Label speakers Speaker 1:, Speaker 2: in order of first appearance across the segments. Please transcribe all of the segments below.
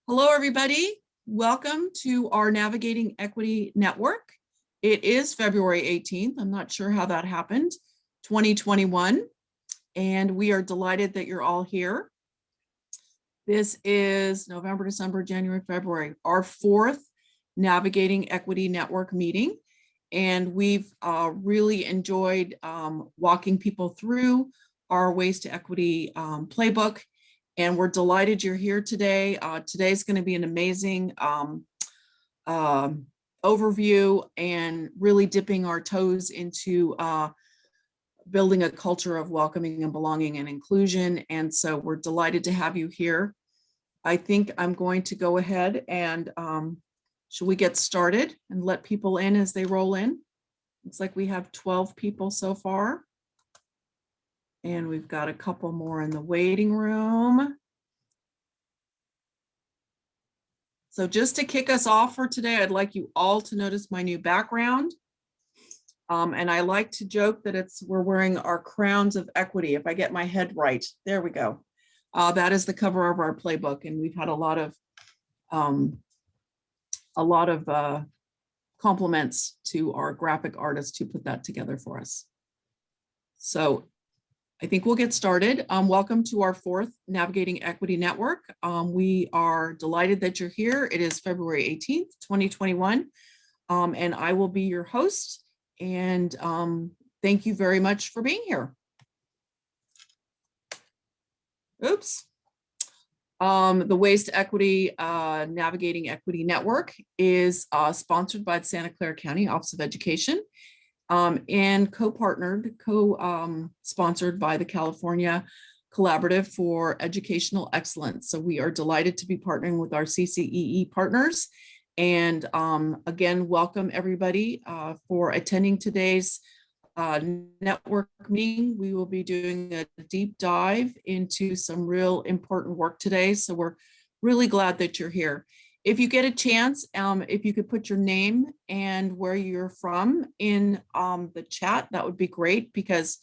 Speaker 1: Hello, everybody. Welcome to our Navigating Equity Network. It is February 18th. I'm not sure how that happened, 2021. And we are delighted that you're all here. This is November, December, January, February, our fourth Navigating Equity Network meeting. And we've really enjoyed walking people through our Ways to Equity playbook. And we're delighted you're here today. Today's going to be an amazing overview and really dipping our toes into building a culture of welcoming and belonging and inclusion. And so we're delighted to have you here. I think I'm going to go ahead and should we get started and let people in as they roll in? Looks like we have 12 people so far. And we've got a couple more in the waiting room. So just to kick us off for today, I'd like you all to notice my new background. And I like to joke that we're wearing our crowns of equity, if I get my head right. There we go. That is the cover of our playbook. And we've had a lot of compliments to our graphic artist who put that together for us. So I think we'll get started. Welcome to our fourth Navigating Equity Network. We are delighted that you're here. It is February 18th, 2021, and I will be your host. And thank you very much for being here. Oops. The Ways to Equity Navigating Equity Network is sponsored by the Santa Clara County Office of Education. And co-sponsored by the California Collaborative for Educational Excellence. So we are delighted to be partnering with our CCEE partners. And again, welcome everybody for attending today's network meeting. We will be doing a deep dive into some real important work today. So we're really glad that you're here. If you get a chance, if you could put your name and where you're from in the chat, that would be great, because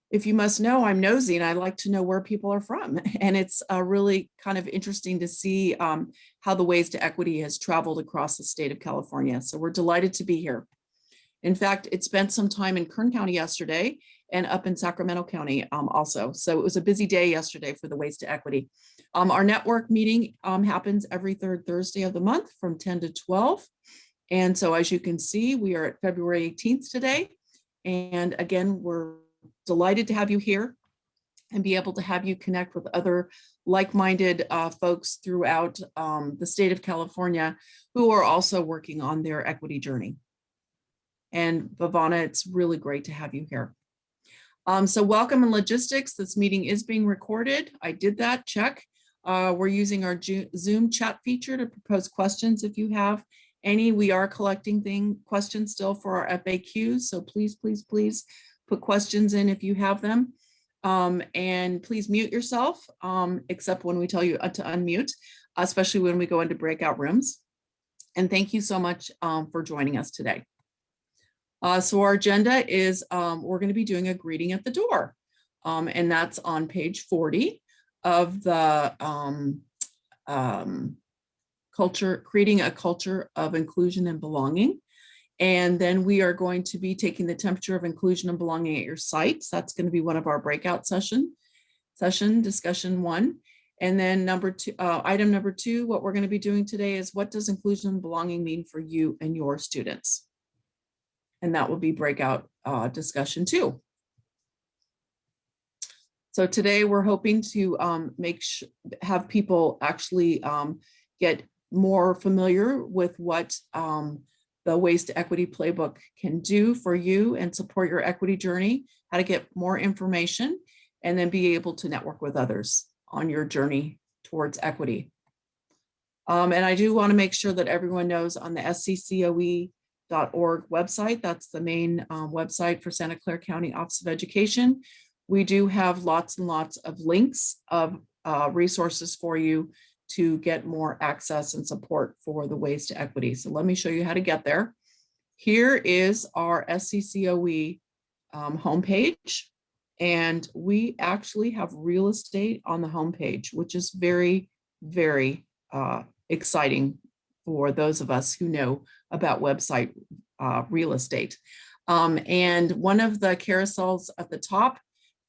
Speaker 1: if you must know, I'm nosy and I like to know where people are from. And it's really kind of interesting to see how the Ways to Equity has traveled across the state of California. So we're delighted to be here. In fact, it spent some time in Kern County yesterday and up in Sacramento County also. So it was a busy day yesterday for the Ways to Equity. Our network meeting happens every third Thursday of the month from 10 to 12. And so as you can see, we are at February 18th today. And again, we're delighted to have you here and be able to have you connect with other like-minded folks throughout the state of California who are also working on their equity journey. And Bhavana, it's really great to have you here. So welcome and logistics. This meeting is being recorded. I did that, check. We're using our Zoom chat feature to propose questions if you have any. We are collecting questions still for our FAQs. So please, please, please put questions in if you have them. And please mute yourself, except when we tell you to unmute, especially when we go into breakout rooms. And thank you so much for joining us today. So our agenda is we're going to be doing a greeting at the door, and that's on page 40 of the creating a culture of inclusion and belonging. And then we are going to be taking the temperature of inclusion and belonging at your sites. That's going to be one of our breakout session discussion one. And then item number two, what we're going to be doing today is, what does inclusion and belonging mean for you and your students? And that will be breakout discussion two. So today we're hoping to have people actually get more familiar with what the Ways to Equity playbook can do for you and support your equity journey, how to get more information, and then be able to network with others on your journey towards equity. And I do want to make sure that everyone knows, on the SCCOE.org website, that's the main website for Santa Clara County Office of Education, we do have lots and lots of links of resources for you to get more access and support for the Ways to Equity. So let me show you how to get there. Here is our SCCOE homepage, and we actually have real estate on the homepage, which is very, very exciting for those of us who know about website real estate. And one of the carousels at the top,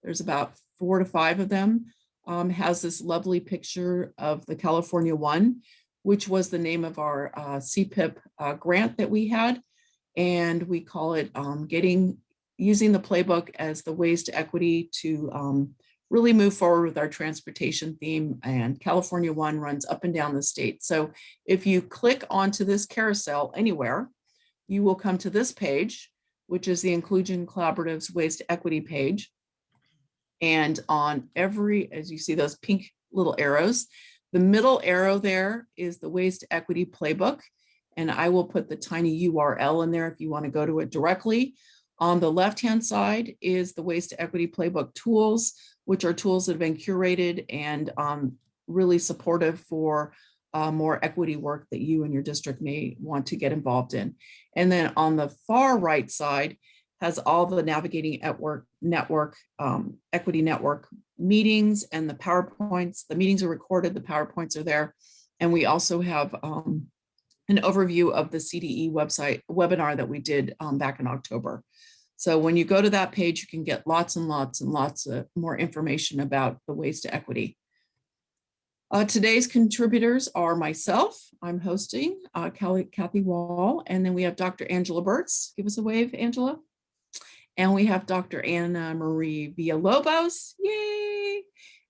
Speaker 1: there's about 4 to 5 of them, has this lovely picture of the California One, which was the name of our CPIP grant that we had. And we call it using the playbook as the ways to equity to really move forward with our transportation theme. And California One runs up and down the state. So if you click onto this carousel anywhere, you will come to this page, which is the Inclusion Collaborative's Ways to Equity page. And on every, as you see those pink little arrows, the middle arrow there is the Ways to Equity playbook. And I will put the tiny URL in there if you want to go to it directly. On the left-hand side is the Ways to Equity playbook tools, which are tools that have been curated and really supportive for more equity work that you and your district may want to get involved in. And then on the far right side has all the Navigating Network, Equity Network meetings and the PowerPoints. The meetings are recorded, the PowerPoints are there. And we also have an overview of the CDE website webinar that we did back in October. So when you go to that page, you can get lots and lots and lots of more information about the Ways to Equity. Today's contributors are myself, I'm hosting, Kathy Wall, and then we have Dr. Angela Burtz. Give us a wave, Angela. And we have Dr. Anna Marie Villalobos, yay!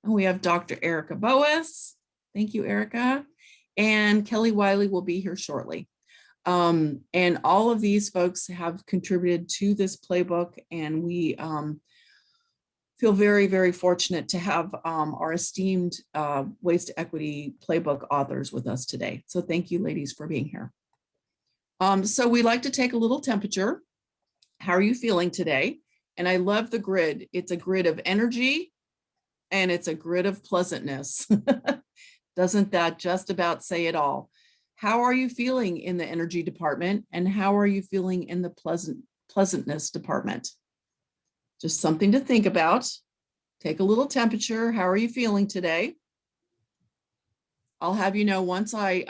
Speaker 1: And we have Dr. Erica Boas. Thank you, Erica. And Kelly Wiley will be here shortly. And all of these folks have contributed to this playbook, and we feel very, very fortunate to have our esteemed Ways to Equity playbook authors with us today. So thank you, ladies, for being here. So we like to take a little temperature. How are you feeling today? And I love the grid. It's a grid of energy and it's a grid of pleasantness. Doesn't that just about say it all? How are you feeling in the energy department? And how are you feeling in the pleasantness department? Just something to think about. Take a little temperature. How are you feeling today? I'll have you know, once I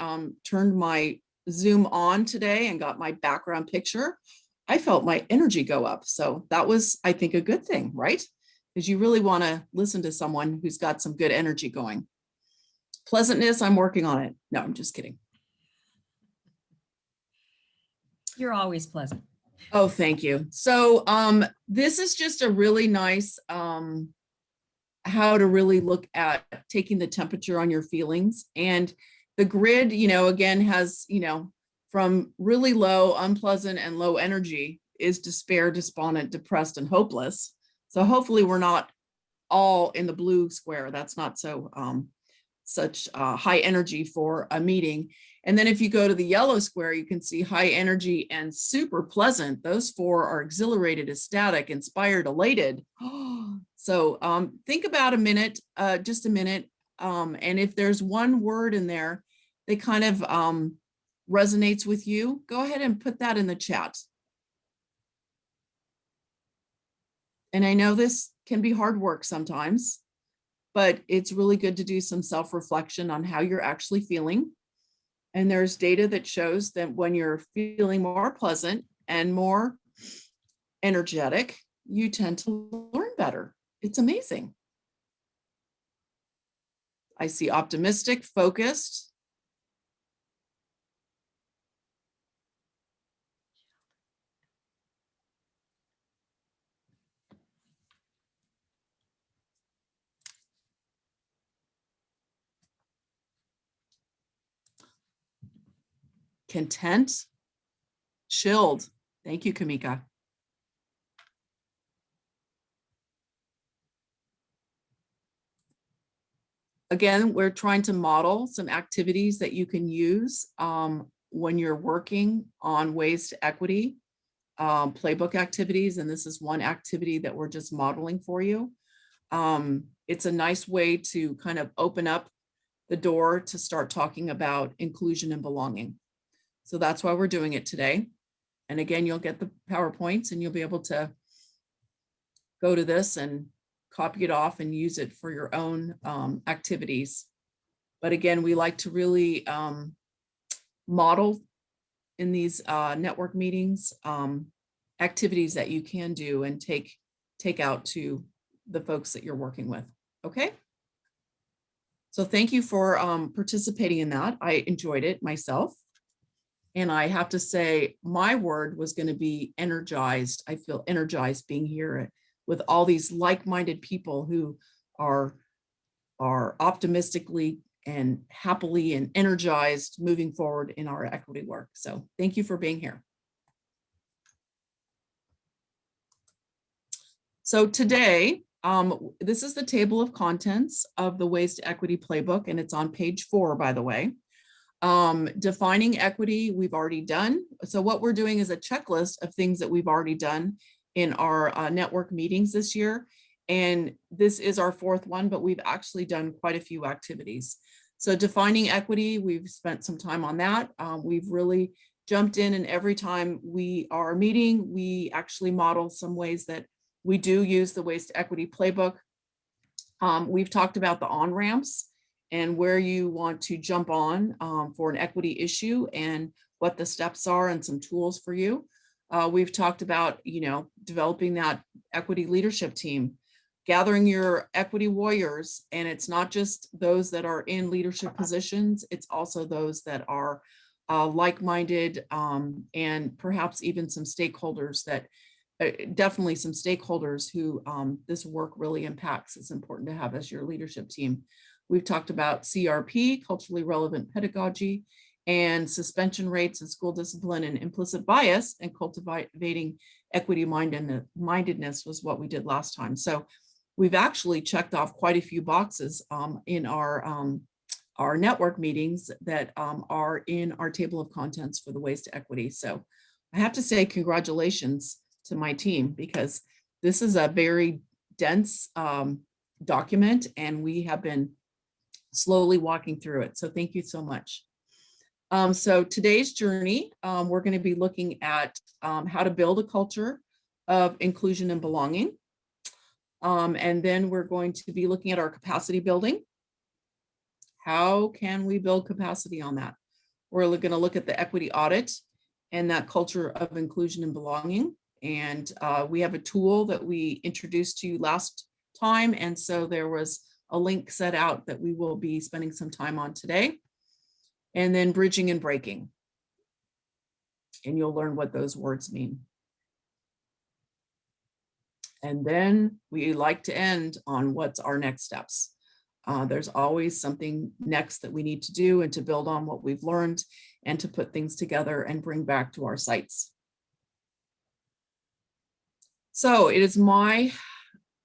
Speaker 1: turned my Zoom on today and got my background picture, I felt my energy go up. So that was, I think, a good thing, right? Because you really want to listen to someone who's got some good energy going. Pleasantness, I'm working on it. No, I'm just kidding.
Speaker 2: You're always pleasant.
Speaker 1: Oh, thank you. So this is just a really nice how to really look at taking the temperature on your feelings. And the grid, you know, again, has, you know, from really low, unpleasant and low energy is despair, despondent, depressed, and hopeless. So hopefully we're not all in the blue square. That's not so such high energy for a meeting. And then if you go to the yellow square, you can see high energy and super pleasant. Those 4 are exhilarated, ecstatic, inspired, elated. So think about a minute, just a minute. And if there's one word in there that kind of resonates with you, go ahead and put that in the chat. And I know this can be hard work sometimes, but it's really good to do some self-reflection on how you're actually feeling. And there's data that shows that when you're feeling more pleasant and more energetic, you tend to learn better. It's amazing. I see optimistic, focused. Content, chilled. Thank you, Kamika. Again, we're trying to model some activities that you can use when you're working on Ways to Equity playbook activities. And this is one activity that we're just modeling for you. It's a nice way to kind of open up the door to start talking about inclusion and belonging. So that's why we're doing it today. And again, you'll get the PowerPoints and you'll be able to go to this and copy it off and use it for your own activities. But again, we like to really model in these network meetings activities that you can do and take out to the folks that you're working with. Okay. So thank you for participating in that. I enjoyed it myself. And I have to say, my word was going to be energized. I feel energized being here with all these like-minded people who are optimistically and happily and energized moving forward in our equity work. So thank you for being here. So today, this is the table of contents of the Ways to Equity Playbook, and it's on page 4, by the way. Defining equity, we've already done. So what we're doing is a checklist of things that we've already done in our network meetings this year. And this is our 4th one, but we've actually done quite a few activities. So defining equity, we've spent some time on that. We've really jumped in, and every time we are meeting, we actually model some ways that we do use the Ways to Equity Playbook. We've talked about the on-ramps and where you want to jump on for an equity issue and what the steps are and some tools for you. We've talked about, developing that equity leadership team, gathering your equity warriors. And it's not just those that are in leadership positions, it's also those that are like-minded and perhaps even some stakeholders that definitely some stakeholders who this work really impacts. It's important to have as your leadership team. We've talked about CRP, culturally relevant pedagogy, and suspension rates and school discipline and implicit bias, and cultivating equity mindedness was what we did last time. So we've actually checked off quite a few boxes in our network meetings that are in our table of contents for the Ways to Equity. So I have to say congratulations to my team, because this is a very dense document and we have been slowly walking through it. So thank you so much. So today's journey, we're going to be looking at how to build a culture of inclusion and belonging. And then we're going to be looking at our capacity building. How can we build capacity on that? We're going to look at the equity audit and that culture of inclusion and belonging. And we have a tool that we introduced to you last time. And so there was a link set out that we will be spending some time on today. And then bridging and breaking. And you'll learn what those words mean. And then we like to end on what's our next steps. There's always something next that we need to do and to build on what we've learned and to put things together and bring back to our sites. So it is my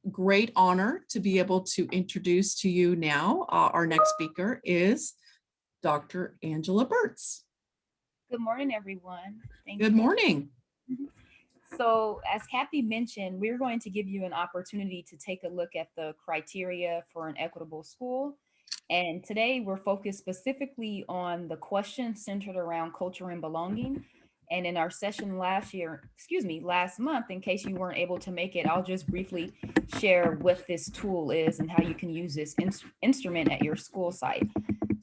Speaker 1: great honor to be able to introduce to you now, our next speaker is Dr. Angela Burtz.
Speaker 3: Good morning, everyone. Thank
Speaker 1: Good
Speaker 3: you.
Speaker 1: morning.
Speaker 3: So as Kathy mentioned, we're going to give you an opportunity to take a look at the criteria for an equitable school. And today we're focused specifically on the questions centered around culture and belonging. And in our session last month, in case you weren't able to make it, I'll just briefly share what this tool is and how you can use this instrument at your school site.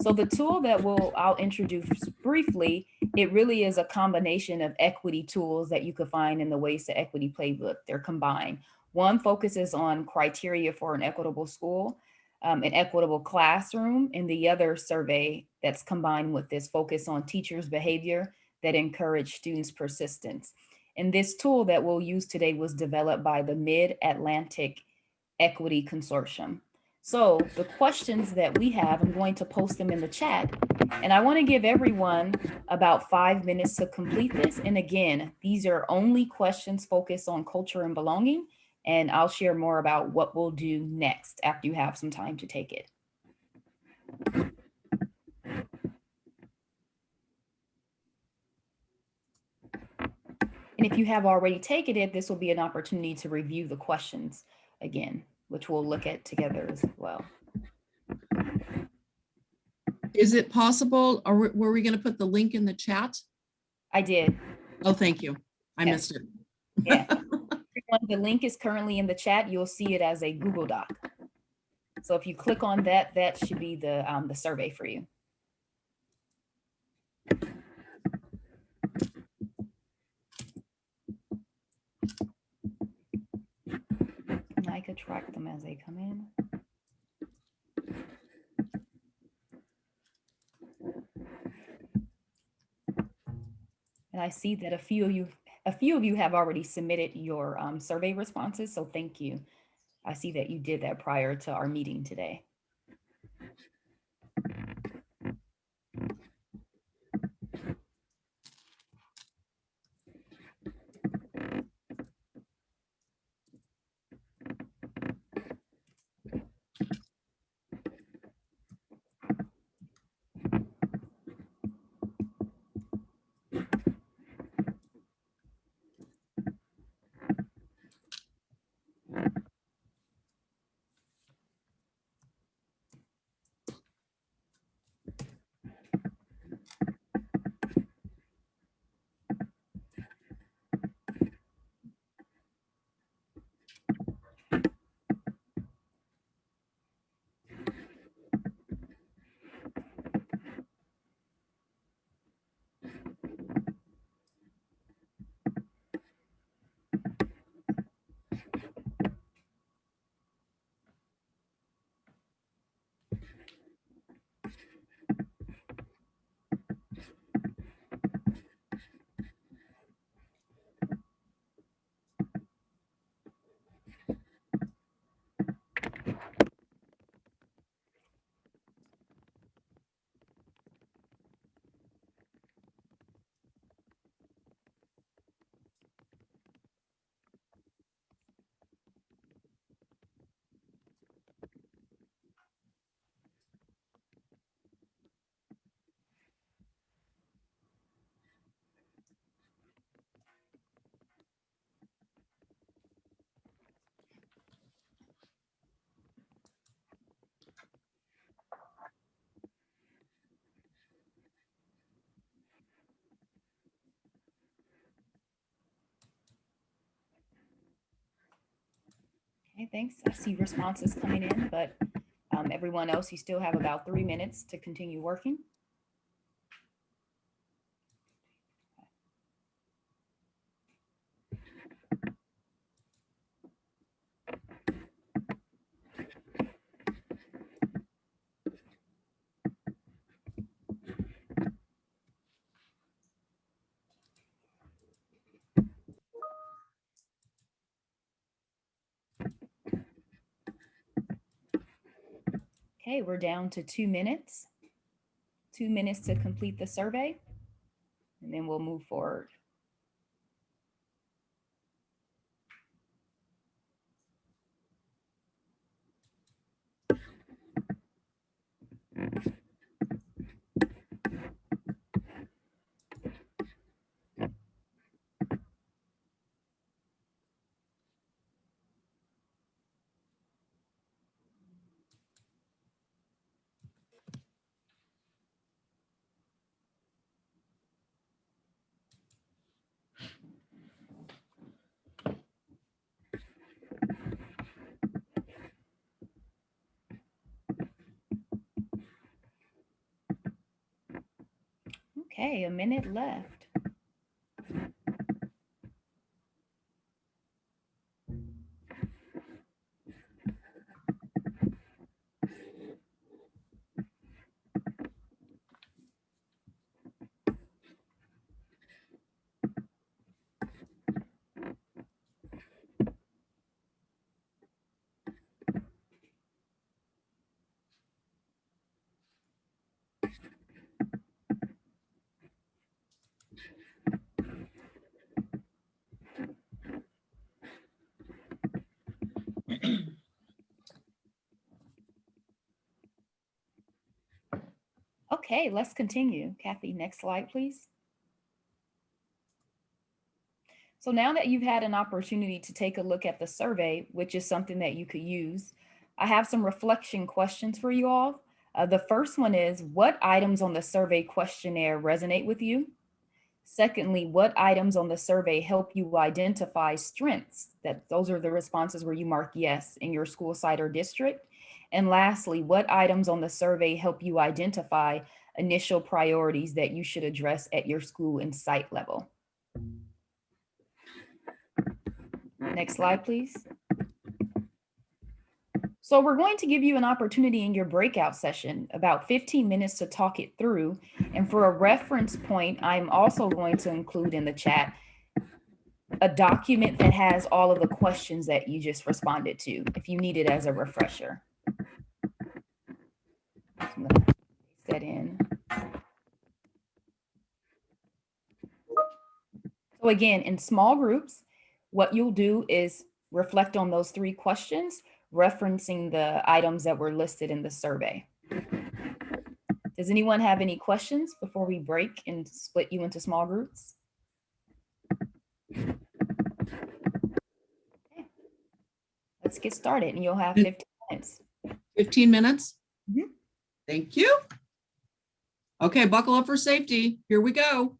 Speaker 3: So the tool that I'll introduce briefly, it really is a combination of equity tools that you could find in the Ways to Equity Playbook. They're combined. One focuses on criteria for an equitable school, an equitable classroom, and the other survey that's combined with this focus on teachers' behavior that encourage students' persistence. And this tool that we'll use today was developed by the Mid-Atlantic Equity Consortium. So the questions that we have, I'm going to post them in the chat, and I want to give everyone about 5 minutes to complete this. And again, these are only questions focused on culture and belonging, and I'll share more about what we'll do next after you have some time to take it. And if you have already taken it, this will be an opportunity to review the questions again, which we'll look at together as well.
Speaker 1: Is it possible, or were we going to put the link in the chat?
Speaker 3: I did.
Speaker 1: Oh, thank you. I missed it.
Speaker 3: Yeah. The link is currently in the chat. You'll see it as a Google Doc. So if you click on that, that should be the survey for you. And I could track them as they come in. And I see that a few of you have already submitted your survey responses, so thank you. I see that you did that prior to our meeting today. Okay, thanks. I see responses coming in, but everyone else, you still have about 3 minutes to continue working. Okay, we're down to 2 minutes. 2 minutes to complete the survey, and then we'll move forward. Okay, a minute left. Okay, let's continue. Kathy, next slide, please. So now that you've had an opportunity to take a look at the survey, which is something that you could use, I have some reflection questions for you all. The first one is, what items on the survey questionnaire resonate with you? Secondly, what items on the survey help you identify strengths? Those are the responses where you mark yes in your school site or district. And lastly, what items on the survey help you identify initial priorities that you should address at your school and site level? Next slide, please. So we're going to give you an opportunity in your breakout session, about 15 minutes to talk it through. And for a reference point, I'm also going to include in the chat a document that has all of the questions that you just responded to, if you need it as a refresher. I'm going to paste that in. So again, in small groups, what you'll do is reflect on those 3 questions, referencing the items that were listed in the survey. Does anyone have any questions before we break and split you into small groups? Okay. Let's get started, and you'll have 15 minutes.
Speaker 1: 15 minutes?
Speaker 3: Mhm.
Speaker 1: Thank you. Okay, buckle up for safety. Here we go.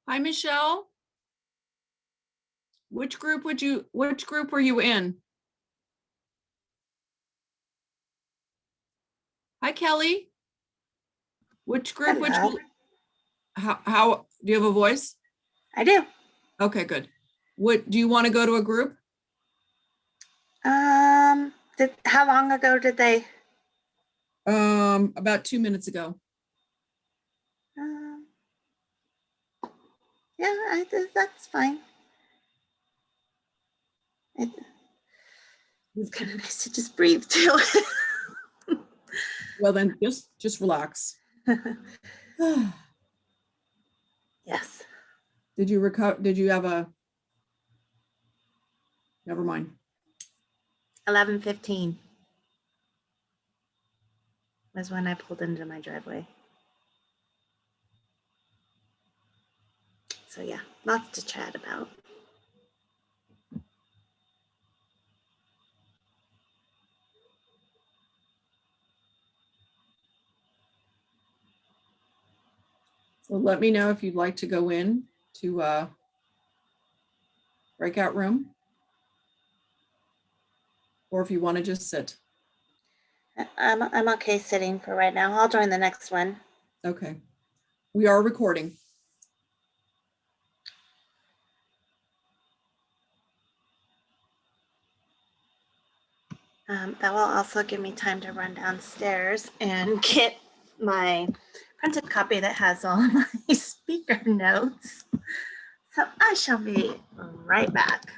Speaker 1: Hi, Michelle. Which group were you in? Hi, Kelly. Which group would
Speaker 4: Hello.
Speaker 1: you, how, do you have a voice?
Speaker 4: I do.
Speaker 1: Okay, good. What, do you want to go to a group?
Speaker 4: How long ago did they?
Speaker 1: About 2 minutes ago.
Speaker 4: Um, yeah, that's fine. It's kind of nice to just breathe too.
Speaker 1: Well, then just relax.
Speaker 4: Yes.
Speaker 1: Did you have a, never mind.
Speaker 4: 11:15 was when I pulled into my driveway. So yeah, lots to chat about.
Speaker 1: So let me know if you'd like to go in to a breakout room, or if you want to just sit.
Speaker 4: I'm okay sitting for right now. I'll join the next one.
Speaker 1: Okay. We are recording.
Speaker 4: That will also give me time to run downstairs and get my printed copy that has all my speaker notes. So I shall be right back.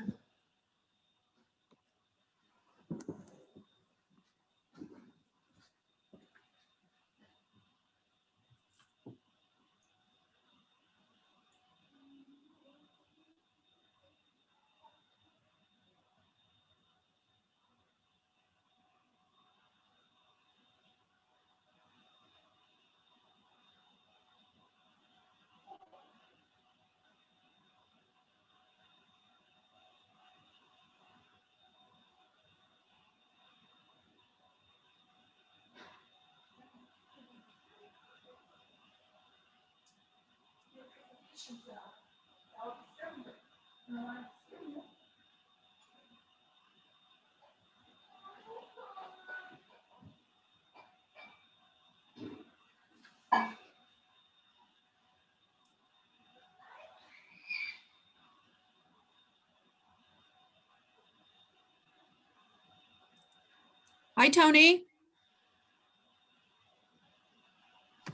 Speaker 1: Hi, Tony.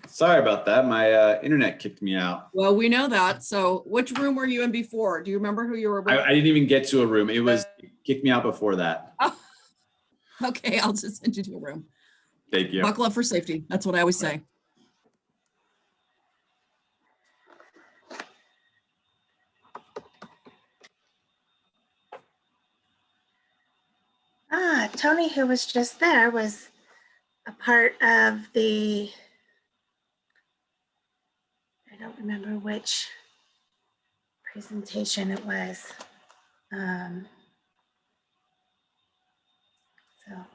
Speaker 5: Sorry about that. My internet kicked me out.
Speaker 1: Well, we know that. So which room were you in before? Do you remember who you were with?
Speaker 5: I didn't even get to a room. It kicked me out before that.
Speaker 1: Oh, okay, I'll just send you to a room.
Speaker 5: Thank you.
Speaker 1: Buckle up for safety. That's what I always say.
Speaker 4: Tony, who was just there, was a part of the, I don't remember which presentation it was. So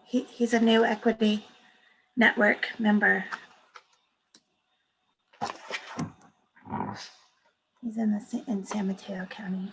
Speaker 4: he's a new Equity Network member. He's in San Mateo County.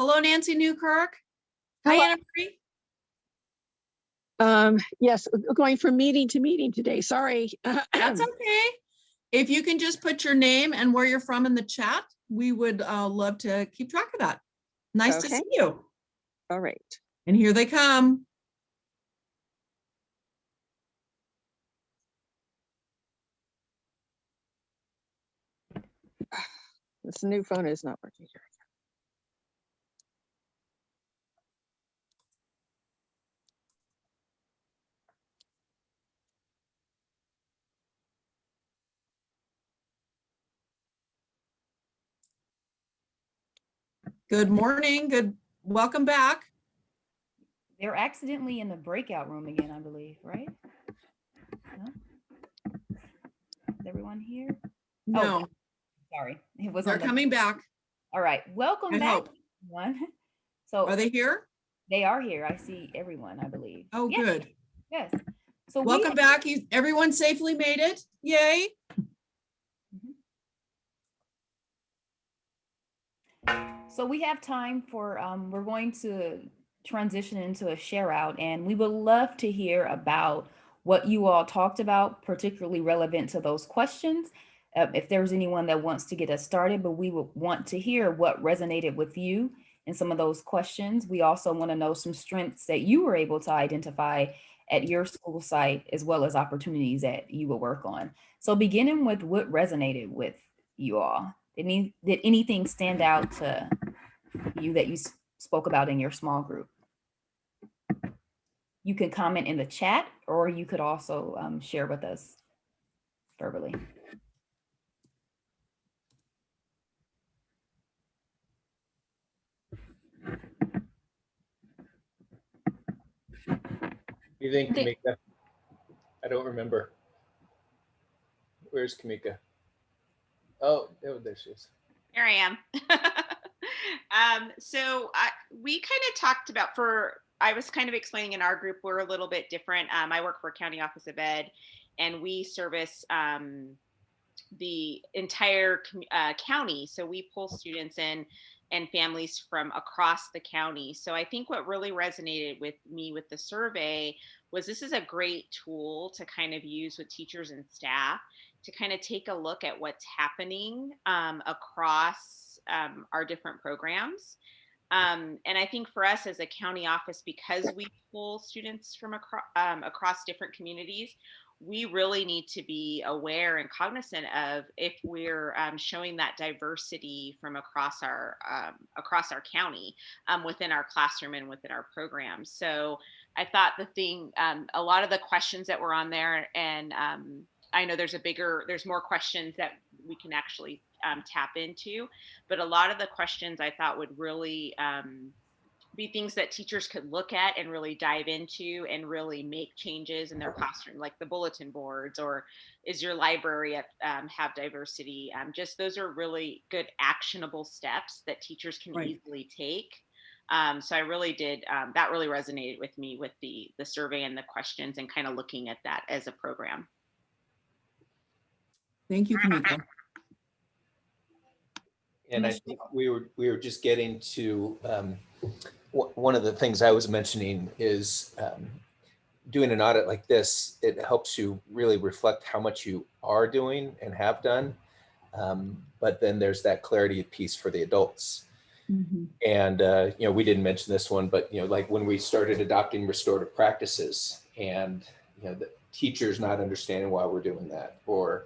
Speaker 1: Hello, Nancy Newkirk. Hi,
Speaker 6: Hello.
Speaker 1: Anna Marie.
Speaker 6: Yes, going from meeting to meeting today. Sorry.
Speaker 1: That's okay. If you can just put your name and where you're from in the chat, we would love to keep track of that. Nice to
Speaker 6: Okay.
Speaker 1: see you.
Speaker 6: All right.
Speaker 1: And here they come.
Speaker 6: This new phone is not working here.
Speaker 1: Good morning. Welcome back.
Speaker 3: They're accidentally in the breakout room again, I believe, right? No? Is everyone here?
Speaker 1: No,
Speaker 3: Sorry, it was
Speaker 1: they're
Speaker 3: on the.
Speaker 1: coming back.
Speaker 3: All right, welcome
Speaker 1: I
Speaker 3: back,
Speaker 1: hope.
Speaker 3: everyone. So
Speaker 1: Are they here?
Speaker 3: they are here. I see everyone, I believe.
Speaker 1: Oh,
Speaker 3: Yes,
Speaker 1: good.
Speaker 3: yes. So
Speaker 1: Welcome back. Everyone safely made it. Yay.
Speaker 3: So we have time for, we're going to transition into a share out, and we would love to hear about what you all talked about, particularly relevant to those questions. If there's anyone that wants to get us started, but we would want to hear what resonated with you in some of those questions. We also want to know some strengths that you were able to identify at your school site, as well as opportunities that you will work on. So beginning with what resonated with you all. Did anything stand out to you that you spoke about in your small group? You can comment in the chat, or you could also share with us verbally.
Speaker 7: What do you think, Kamika? I don't remember. Where's Kamika? Oh, there she is.
Speaker 8: Here I am. We kind of talked about I was kind of explaining in our group, we're a little bit different. I work for County Office of Ed, and we service the entire county. So we pull students in and families from across the county. So I think what really resonated with me with the survey was this is a great tool to kind of use with teachers and staff to kind of take a look at what's happening across our different programs. And I think for us as a county office, because we pull students from across different communities, we really need to be aware and cognizant of if we're showing that diversity from across our county within our classroom and within our program. So I thought a lot of the questions that were on there, and I know there's more questions that we can actually tap into, but a lot of the questions I thought would really be things that teachers could look at and really dive into and really make changes in their classroom, like the bulletin boards, or is your library have diversity? Just those are really good actionable steps that teachers can easily take. So I really did, that really resonated with me with the survey and the questions and kind of looking at that as a program.
Speaker 1: Thank you, Kamika.
Speaker 7: And I think we were just getting to one of the things I was mentioning is doing an audit like this. It helps you really reflect how much you are doing and have done. But then there's that clarity piece for the adults. Mm-hmm. And we didn't mention this one, but like when we started adopting restorative practices, and the teachers not understanding why we're doing that, or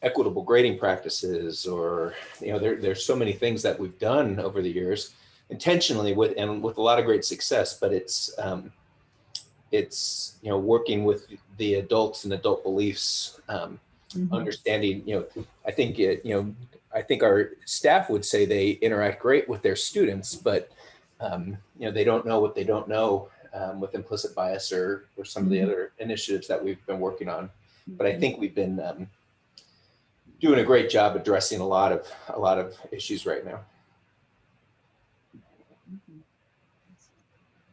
Speaker 7: equitable grading practices, or there's so many things that we've done over the years intentionally with a lot of great success, but it's working with the adults and adult beliefs, understanding, I think our staff would say they interact great with their students, but they don't know what they don't know with implicit bias or some of the other initiatives that we've been working on. But I think we've been doing a great job addressing a lot of issues right now.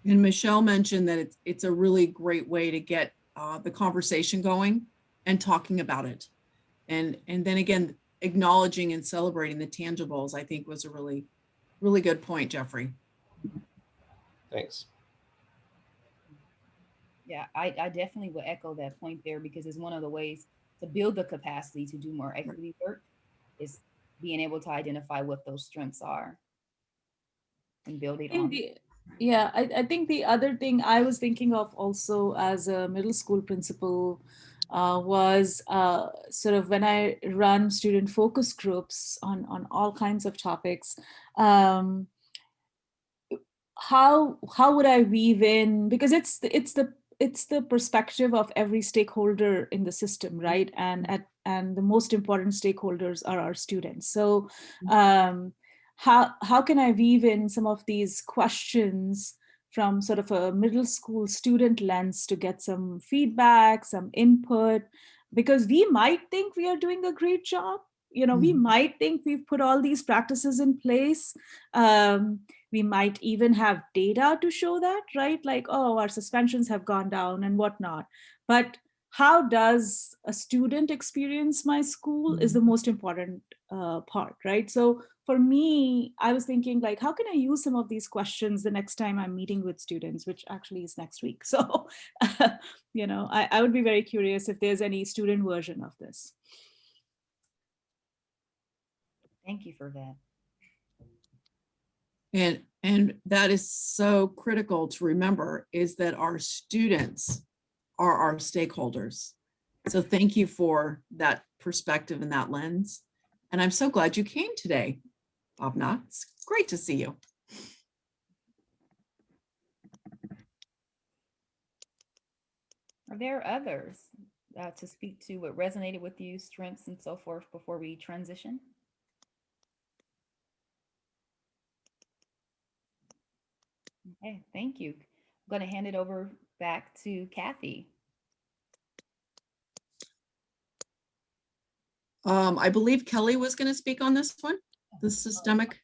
Speaker 1: And Michelle mentioned that it's a really great way to get the conversation going and talking about it. And then again, acknowledging and celebrating the tangibles, I think was a really Really good point, Jeffrey.
Speaker 7: Thanks.
Speaker 3: Yeah, I definitely would echo that point there because it's one of the ways to build the capacity to do more equity work is being able to identify what those strengths are and build it
Speaker 9: think
Speaker 3: on.
Speaker 9: I think the other thing I was thinking of also as a middle school principal was sort of when I run student focus groups on all kinds of topics. How would I weave in, because it's the perspective of every stakeholder in the system, right? And the most important stakeholders are our students. So how can I weave in some of these questions from sort of a middle school student lens to get some feedback, some input, because we might think we are doing a great job. We might think we've put all these practices in place. We might even have data to show that, right? Like, oh, our suspensions have gone down and whatnot. But how does a student experience my school is the most important part, right? So for me, I was thinking like, how can I use some of these questions the next time I'm meeting with students, which actually is next week. So, I would be very curious if there's any student version of this.
Speaker 3: Thank you for that.
Speaker 1: And that is so critical to remember, is that our students are our stakeholders. So thank you for that perspective and that lens. And I'm so glad you came today, Bhavna. It's great to see you.
Speaker 3: Are there others to speak to what resonated with you, strengths and so forth before we transition? Okay, thank you. I'm going to hand it over back to Kathy.
Speaker 1: I believe Kelly was going to speak on this one, the systemic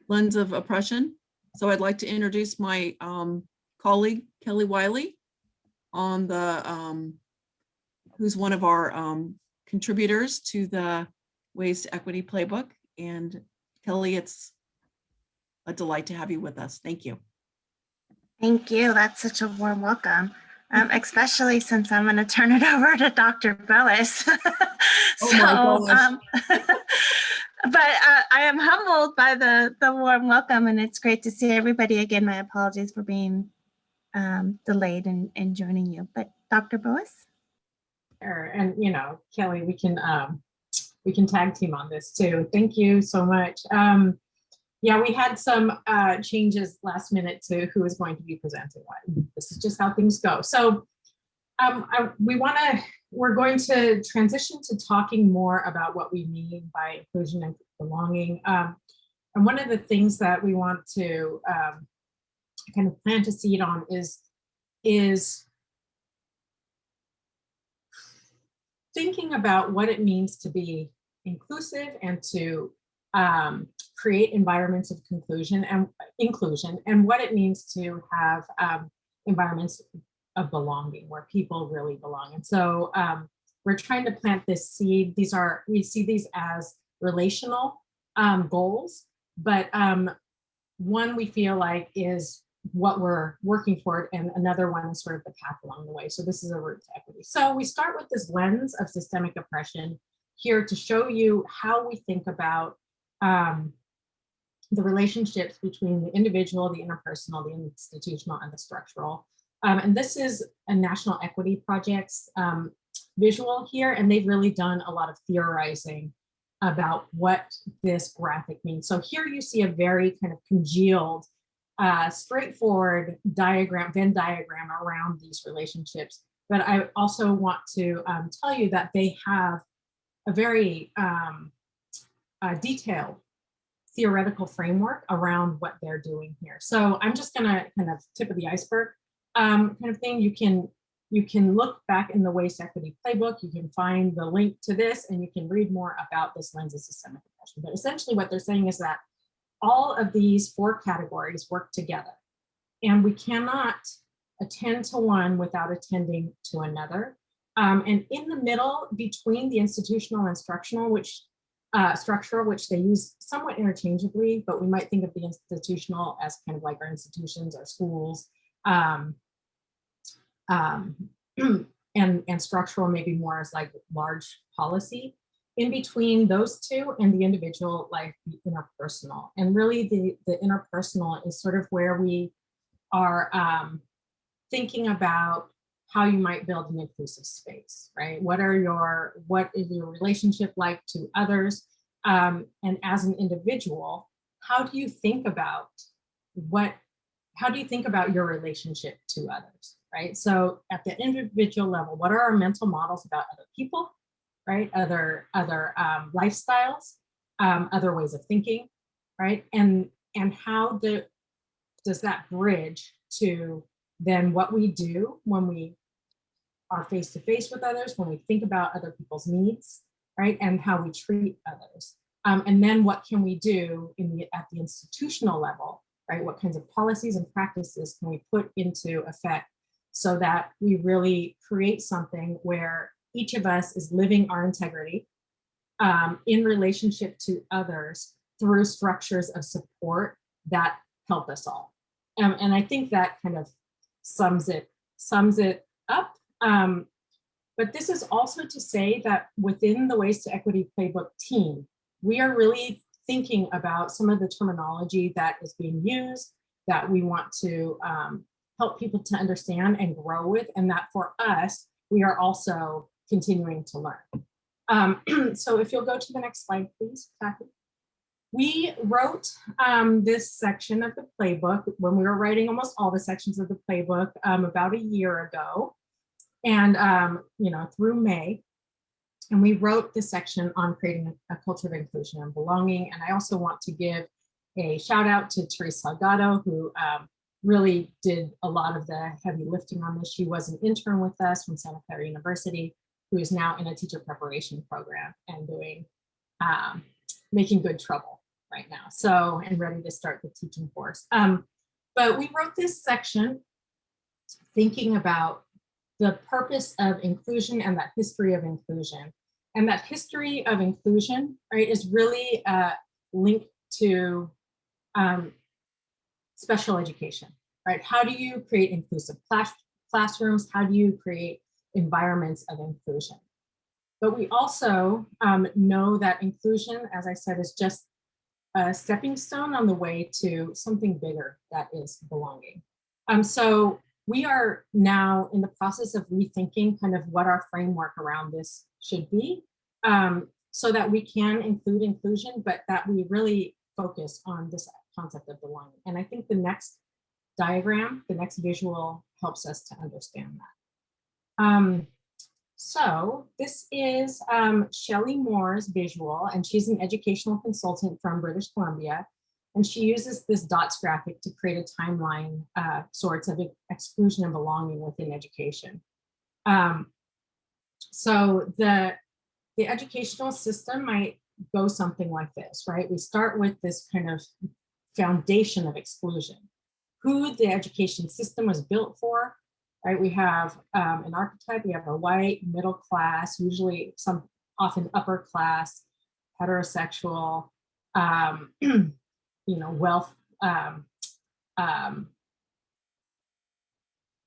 Speaker 1: lens of oppression. So I'd like to introduce my colleague, Kelly Wiley, on the who's one of our contributors to the Ways to Equity Playbook. And Kelly, it's a delight to have you with us. Thank you.
Speaker 4: Thank you. That's such a warm welcome, especially since I'm going to turn it over to Dr. Boas.
Speaker 1: Oh my gosh.
Speaker 4: But I am humbled by the warm welcome, and it's great to see everybody again. My apologies for being delayed in joining you. But Dr. Boas?
Speaker 10: Sure. And Kelly, we can tag team on this too. Thank you so much. Yeah, we had some changes last minute to who is going to be presenting what. This is just how things go. So we're going to transition to talking more about what we mean by inclusion and belonging. And one of the things that we want to kind of plant a seed on is thinking about what it means to be inclusive and to create environments of inclusion and what it means to have environments of belonging where people really belong. And so we're trying to plant this seed. We see these as relational goals, but one we feel like is what we're working toward, and another one is sort of the path along the way. So this is a route to equity. So we start with this lens of systemic oppression here to show you how we think about the relationships between the individual, the interpersonal, the institutional, and the structural. And this is a National Equity Project's visual here, and they've really done a lot of theorizing about what this graphic means. So here you see a very kind of congealed, straightforward Venn diagram around these relationships. But I also want to tell you that they have a very detailed theoretical framework around what they're doing here. So I'm just gonna kind of tip of the iceberg kind of thing. You can look back in the Waste Equity Playbook, you can find the link to this, and you can read more about this lens of systemic oppression. But essentially what they're saying is that all of these 4 categories work together, and we cannot attend to one without attending to another. And in the middle between the institutional and instructional, which structural, which they use somewhat interchangeably, but we might think of the institutional as kind of like our institutions, our schools, and structural maybe more as like large policy. In between those two and the individual, like the interpersonal. And really the interpersonal is sort of where we are thinking about how you might build an inclusive space, right? What is your relationship like to others? And as an individual, how do you think about your relationship to others, right? So at the individual level, what are our mental models about other people, right? Other lifestyles, other ways of thinking, right? And how does that bridge to then what we do when we are face to face with others, when we think about other people's needs, right? And how we treat others. And then what can we do at the institutional level, right? What kinds of policies and practices can we put into effect so that we really create something where each of us is living our integrity in relationship to others through structures of support that help us all. And I think that kind of sums it up. But this is also to say that within the Ways to Equity Playbook team, we are really thinking about some of the terminology that is being used, that we want to help people to understand and grow with, and that for us, we are also continuing to learn. So if you'll go to the next slide, please, Kathy. We wrote this section of the playbook when we were writing almost all the sections of the playbook about a year ago, and through May. And we wrote this section on creating a culture of inclusion and belonging. And I also want to give a shout out to Teresa Salgado, who really did a lot of the heavy lifting on this. She was an intern with us from Santa Clara University, who is now in a teacher preparation program and doing making good trouble right now. So, and ready to start the teaching course. But we wrote this section thinking about the purpose of inclusion and that history of inclusion. And that history of inclusion, right, is really linked to special education, right? How do you create inclusive classrooms? How do you create environments of inclusion? But we also know that inclusion, as I said, is just a stepping stone on the way to something bigger that is belonging. So we are now in the process of rethinking kind of what our framework around this should be, so that we can include inclusion, but that we really focus on this concept of belonging. And I think the next diagram, the next visual helps us to understand that. So this is Shelley Moore's visual, and she's an educational consultant from British Columbia. And she uses this dots graphic to create a timeline sorts of exclusion and belonging within education. So the educational system might go something like this, right? We start with this kind of foundation of exclusion, who the education system was built for, right? We have an archetype, we have a white, middle class, usually often upper class, heterosexual, wealth.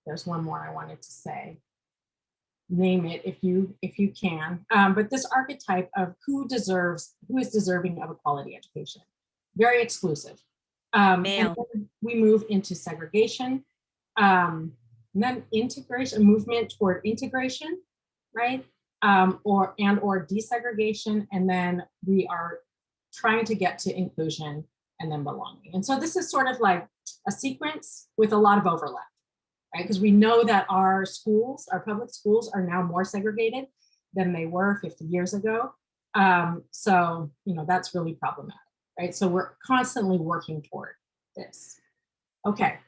Speaker 10: There's one more I wanted to say. Name it if you can. But this archetype of who is deserving of a quality education, very exclusive. And then we move into segregation, and then integration, a movement toward integration, right? Or desegregation, and then we are trying to get to inclusion and then belonging. And so this is sort of like a sequence with a lot of overlap, right? Because we know that our schools, our public schools, are now more segregated than they were 50 years ago. So, that's really problematic, right? So we're constantly working toward this. Okay.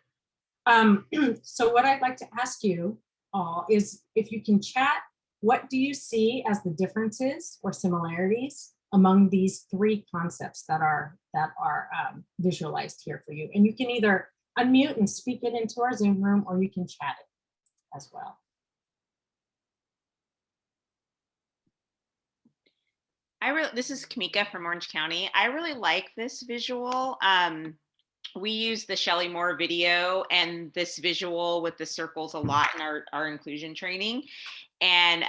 Speaker 10: So what I'd like to ask you all is if you can chat, what do you see as the differences or similarities among these three concepts that are visualized here for you? And you can either unmute and speak it into our Zoom room, or you can chat it as well.
Speaker 8: This is Kamika from Orange County. I really like this visual. We use the Shelley Moore video and this visual with the circles a lot in our inclusion training. And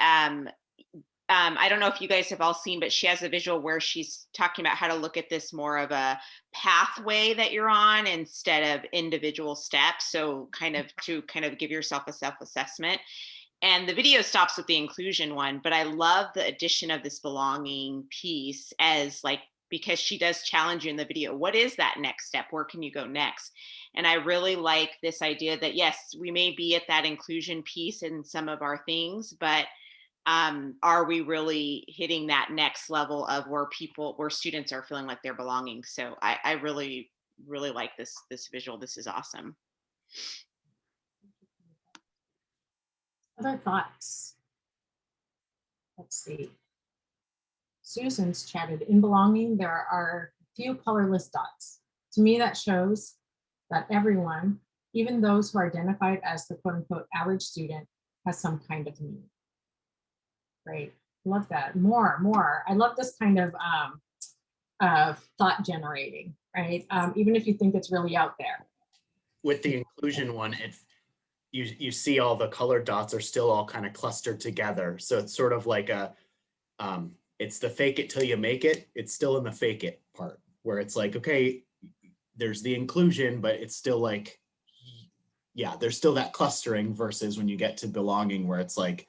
Speaker 8: I don't know if you guys have all seen, but she has a visual where she's talking about how to look at this more of a pathway that you're on instead of individual steps. So kind of give yourself a self-assessment. And the video stops with the inclusion one, but I love the addition of this belonging piece as like, because she does challenge you in the video. What is that next step? Where can you go next? And I really like this idea that, yes, we may be at that inclusion piece in some of our things, but are we really hitting that next level of where students are feeling like they're belonging? So I really, really like this visual. This is awesome.
Speaker 10: Other thoughts? Let's see. Susan's chatted, in belonging, there are few colorless dots. To me, that shows that everyone, even those who are identified as the quote unquote average student, has some kind of need. Great, love that. More. I love this kind of thought generating, right? Even if you think it's really out there.
Speaker 11: With the inclusion one, you see all the colored dots are still all kind of clustered together. So it's sort of like it's the fake it till you make it. It's still in the fake it part where it's like, okay, there's the inclusion, but it's still like, yeah, there's still that clustering versus when you get to belonging where it's like,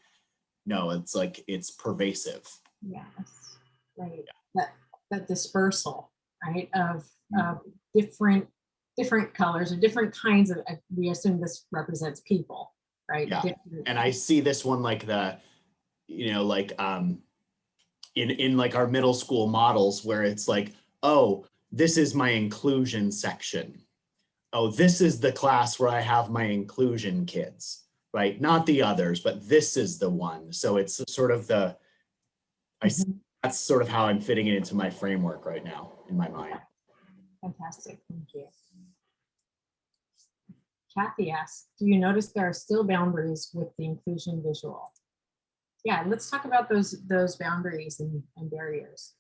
Speaker 11: no, it's like, it's pervasive.
Speaker 10: Yes, right. Yeah. That dispersal, right, of different colors or different kinds of, we assume this represents people, right?
Speaker 11: Yeah. And I see this one like like in like our middle school models where it's like, oh, this is my inclusion section. Oh, this is the class where I have my inclusion kids, right? Not the others, but this is the one. So it's sort of that's sort of how I'm fitting it into my framework right now in my mind.
Speaker 10: Fantastic, thank you. Kathy asks, do you notice there are still boundaries with the inclusion visual? Yeah, let's talk about those boundaries and barriers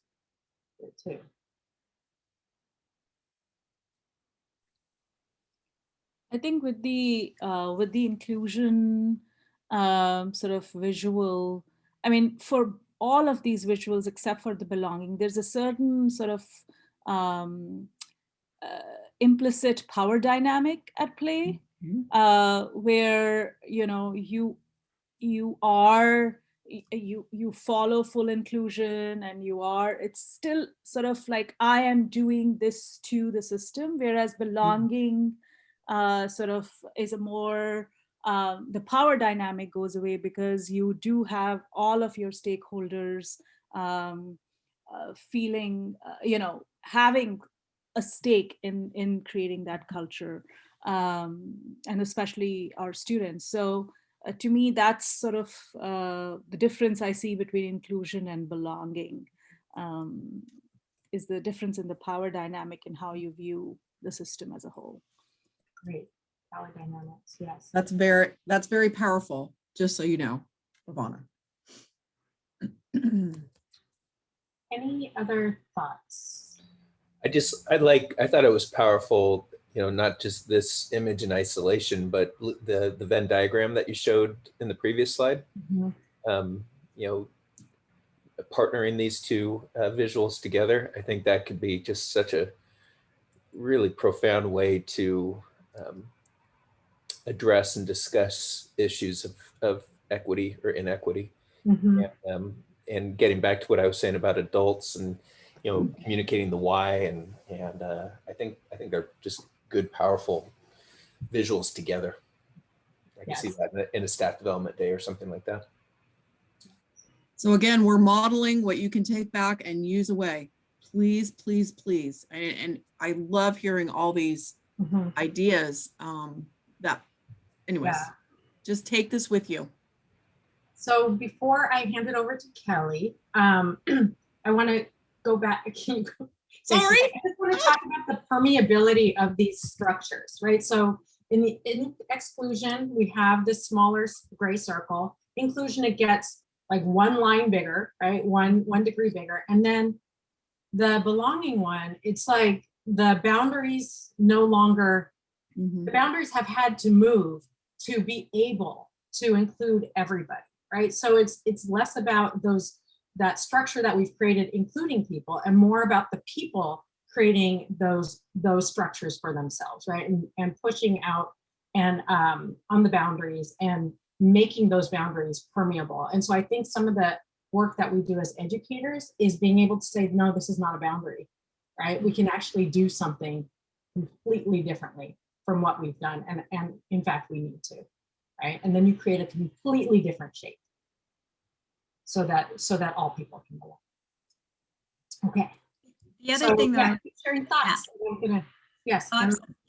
Speaker 10: too.
Speaker 9: I think with the inclusion sort of visual, I mean, for all of these visuals except for the belonging, there's a certain sort of implicit power dynamic at play, where you follow full inclusion and it's still sort of like I am doing this to the system, whereas belonging sort of is a more the power dynamic goes away because you do have all of your stakeholders feeling having a stake in creating that culture, and especially our students. So to me, that's sort of the difference I see between inclusion and belonging, is the difference in the power dynamic and how you view the system as a whole.
Speaker 10: Great, power dynamics, yes.
Speaker 1: That's very powerful, just so you know, Ivana.
Speaker 10: Any other thoughts?
Speaker 7: I thought it was powerful, not just this image in isolation, but the Venn diagram that you showed in the previous slide. Partnering these two visuals together, I think that could be just such a really profound way to address and discuss issues of equity or inequity. And getting back to what I was saying about adults and communicating the why, and I think they're just good, powerful visuals together. I can see that in a staff development day or something like that.
Speaker 1: So again, we're modeling what you can take back and use away. Please, please, please. And I love hearing all these ideas anyways, just take this with you.
Speaker 10: So before I hand it over to Kelly, I want to go back. Sorry. I just want to talk about the permeability of these structures, right? So in exclusion, we have this smaller gray circle. Inclusion, it gets like one line bigger, right? One degree bigger. And then the belonging one, it's like the boundaries no longer, the boundaries have had to move to be able to include everybody, right? So it's less about that structure that we've created, including people, and more about the people creating those structures for themselves, right? And pushing out and on the boundaries and making those boundaries permeable. And so I think some of the work that we do as educators is being able to say, no, this is not a boundary, right? We can actually do something completely differently from what we've done. And in fact, we need to, right? And then you create a completely different shape so that all people can belong. Okay.
Speaker 2: The other thing that
Speaker 10: keep sharing thoughts. Yes.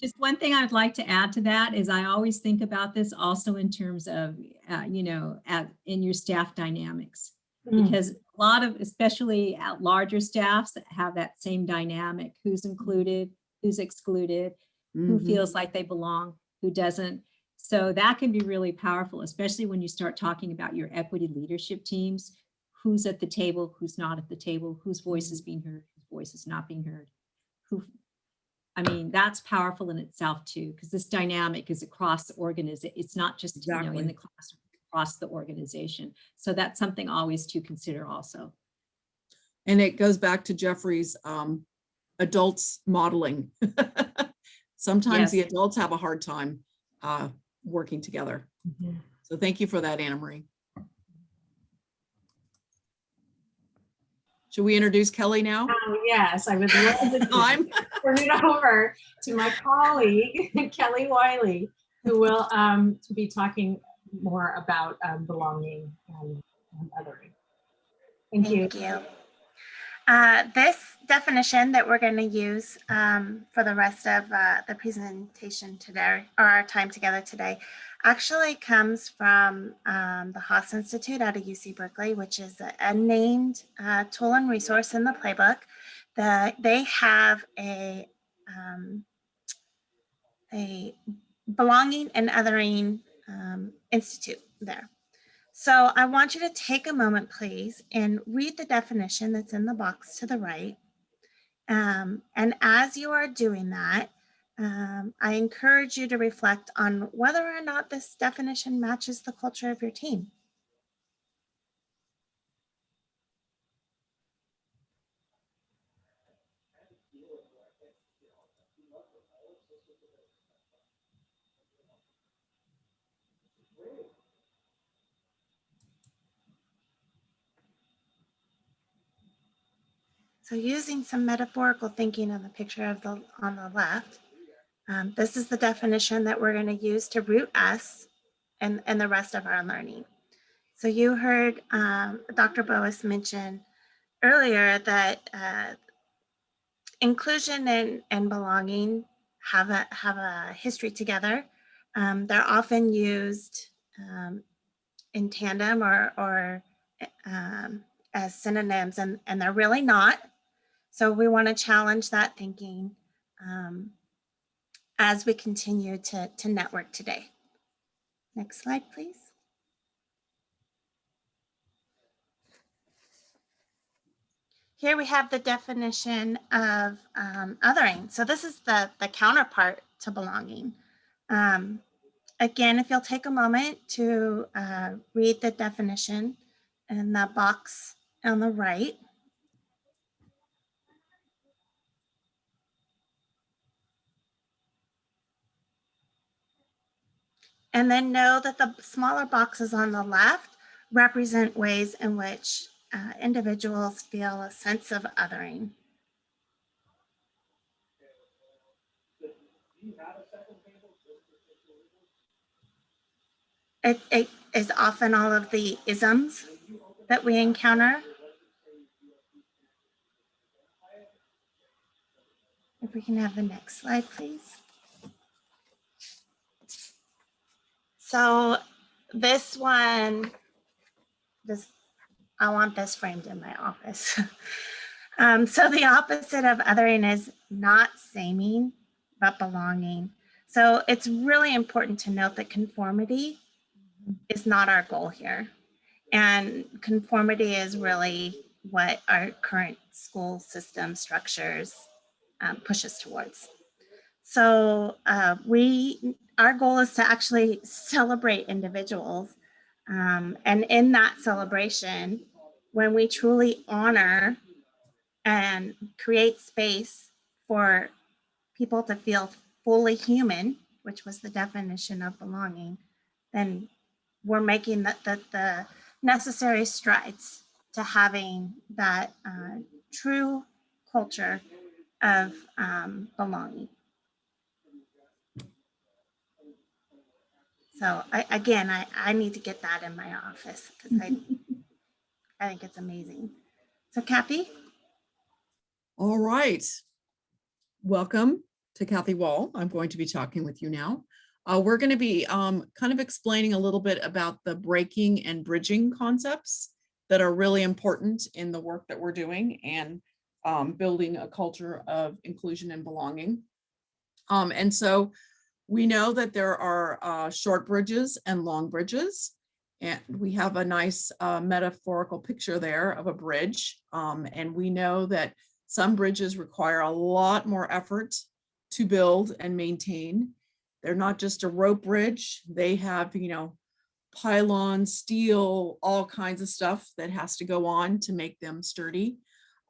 Speaker 2: just one thing I'd like to add to that is I always think about this also in terms of, in your staff dynamics, because a lot of, especially at larger staffs that have that same dynamic, who's included, who's excluded, who feels like they belong, who doesn't. So that can be really powerful, especially when you start talking about your equity leadership teams, who's at the table, who's not at the table, whose voice is being heard, whose voice is not being heard. That's powerful in itself too, because this dynamic is across the organization. It's not just in the classroom, across the organization. So that's something always to consider also.
Speaker 1: And it goes back to Jeffrey's adults modeling. Sometimes the adults have a hard time working together. So thank you for that, Anna Marie. Should we introduce Kelly now?
Speaker 10: Yes, I would love to turn it over to my colleague, Kelly Wiley, who will be talking more about belonging and othering. Thank you.
Speaker 4: This definition that we're going to use for the rest of the presentation today, or our time together today, actually comes from the Haas Institute out of UC Berkeley, which is a named tool and resource in the playbook. They have a belonging and othering institute there. So I want you to take a moment, please, and read the definition that's in the box to the right. And as you are doing that, I encourage you to reflect on whether or not this definition matches the culture of your team. So using some metaphorical thinking on the picture on the left, this is the definition that we're going to use to root us and the rest of our learning. So you heard Dr. Boas mention earlier that inclusion and belonging have a history together. They're often used in tandem or as synonyms, and they're really not. So we want to challenge that thinking as we continue to network today. Next slide, please. Here we have the definition of othering. So this is the counterpart to belonging. Again, if you'll take a moment to read the definition in the box on the right. And then know that the smaller boxes on the left represent ways in which individuals feel a sense of othering. It is often all of the isms that we encounter. If we can have the next slide, please. So this one, I want this framed in my office. So the opposite of othering is not saming, but belonging. So it's really important to note that conformity is not our goal here. And conformity is really what our current school system structures push us towards. So our goal is to actually celebrate individuals. And in that celebration, when we truly honor and create space for people to feel fully human, which was the definition of belonging, then we're making the necessary strides to having that true culture of belonging. So I need to get that in my office because I think it's amazing. So Kathy?
Speaker 1: All right. Welcome to Kathy Wall. I'm going to be talking with you now. We're going to be kind of explaining a little bit about the breaking and bridging concepts that are really important in the work that we're doing and building a culture of inclusion and belonging. And so we know that there are short bridges and long bridges. And we have a nice metaphorical picture there of a bridge. And we know that some bridges require a lot more effort to build and maintain. They're not just a rope bridge. They have, pylons, steel, all kinds of stuff that has to go on to make them sturdy.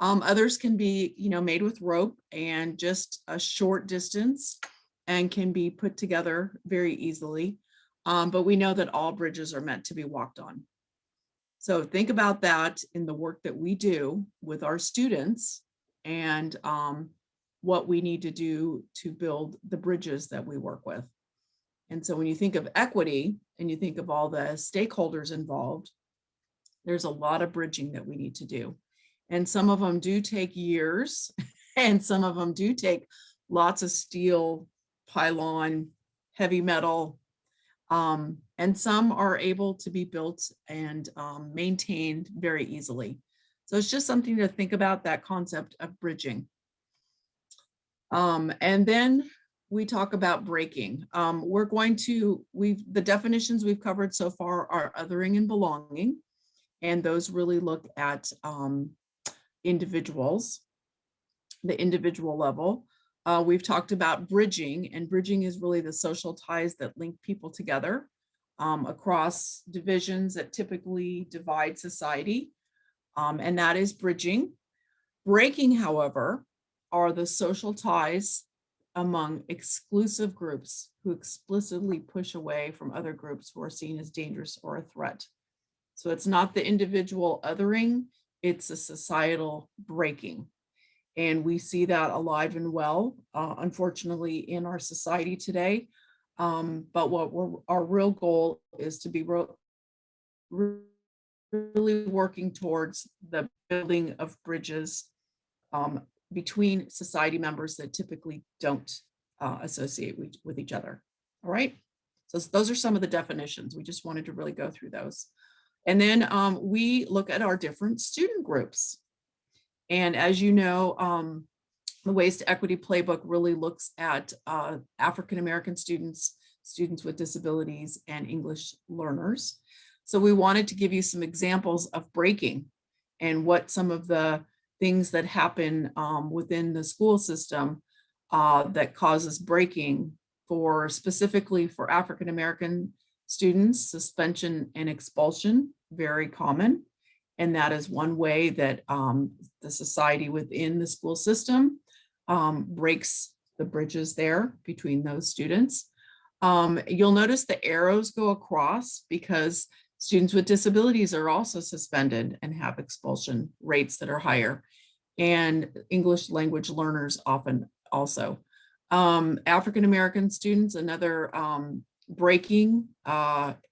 Speaker 1: Others can be, made with rope and just a short distance and can be put together very easily. But we know that all bridges are meant to be walked on. So think about that in the work that we do with our students and what we need to do to build the bridges that we work with. And so when you think of equity and you think of all the stakeholders involved, there's a lot of bridging that we need to do. And some of them do take years and some of them do take lots of steel, pylon, heavy metal, and some are able to be built and maintained very easily. So it's just something to think about, that concept of bridging. And then we talk about breaking. The definitions we've covered so far are othering and belonging, and those really look at individuals, the individual level. We've talked about bridging, and bridging is really the social ties that link people together across divisions that typically divide society, and that is bridging. Breaking, however, are the social ties among exclusive groups who explicitly push away from other groups who are seen as dangerous or a threat. So it's not the individual othering, it's a societal breaking. And we see that alive and well, unfortunately, in our society today. But our real goal is to be really working towards the building of bridges between society members that typically don't associate with each other. All right. So those are some of the definitions. We just wanted to really go through those. And then we look at our different student groups. And as you know, the Ways to Equity Playbook really looks at African-American students, students with disabilities, and English learners. So we wanted to give you some examples of breaking and what some of the things that happen within the school system that causes breaking specifically for African-American students, suspension and expulsion, very common. And that is one way that the society within the school system breaks the bridges there between those students. You'll notice the arrows go across because students with disabilities are also suspended and have expulsion rates that are higher, and English language learners often also. African-American students, another breaking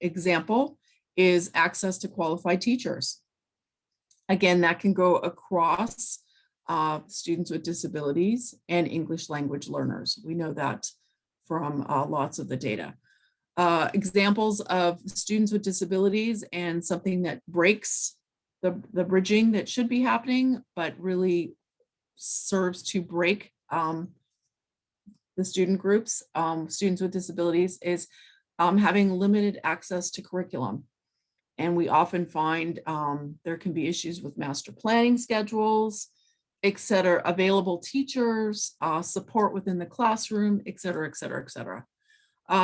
Speaker 1: example is access to qualified teachers. Again, that can go across students with disabilities and English language learners. We know that from lots of the data. Examples of students with disabilities and something that breaks the bridging that should be happening, but really serves to break the student groups, students with disabilities, is having limited access to curriculum. And we often find there can be issues with master planning schedules, et cetera, available teachers, support within the classroom, et cetera, et cetera, et cetera.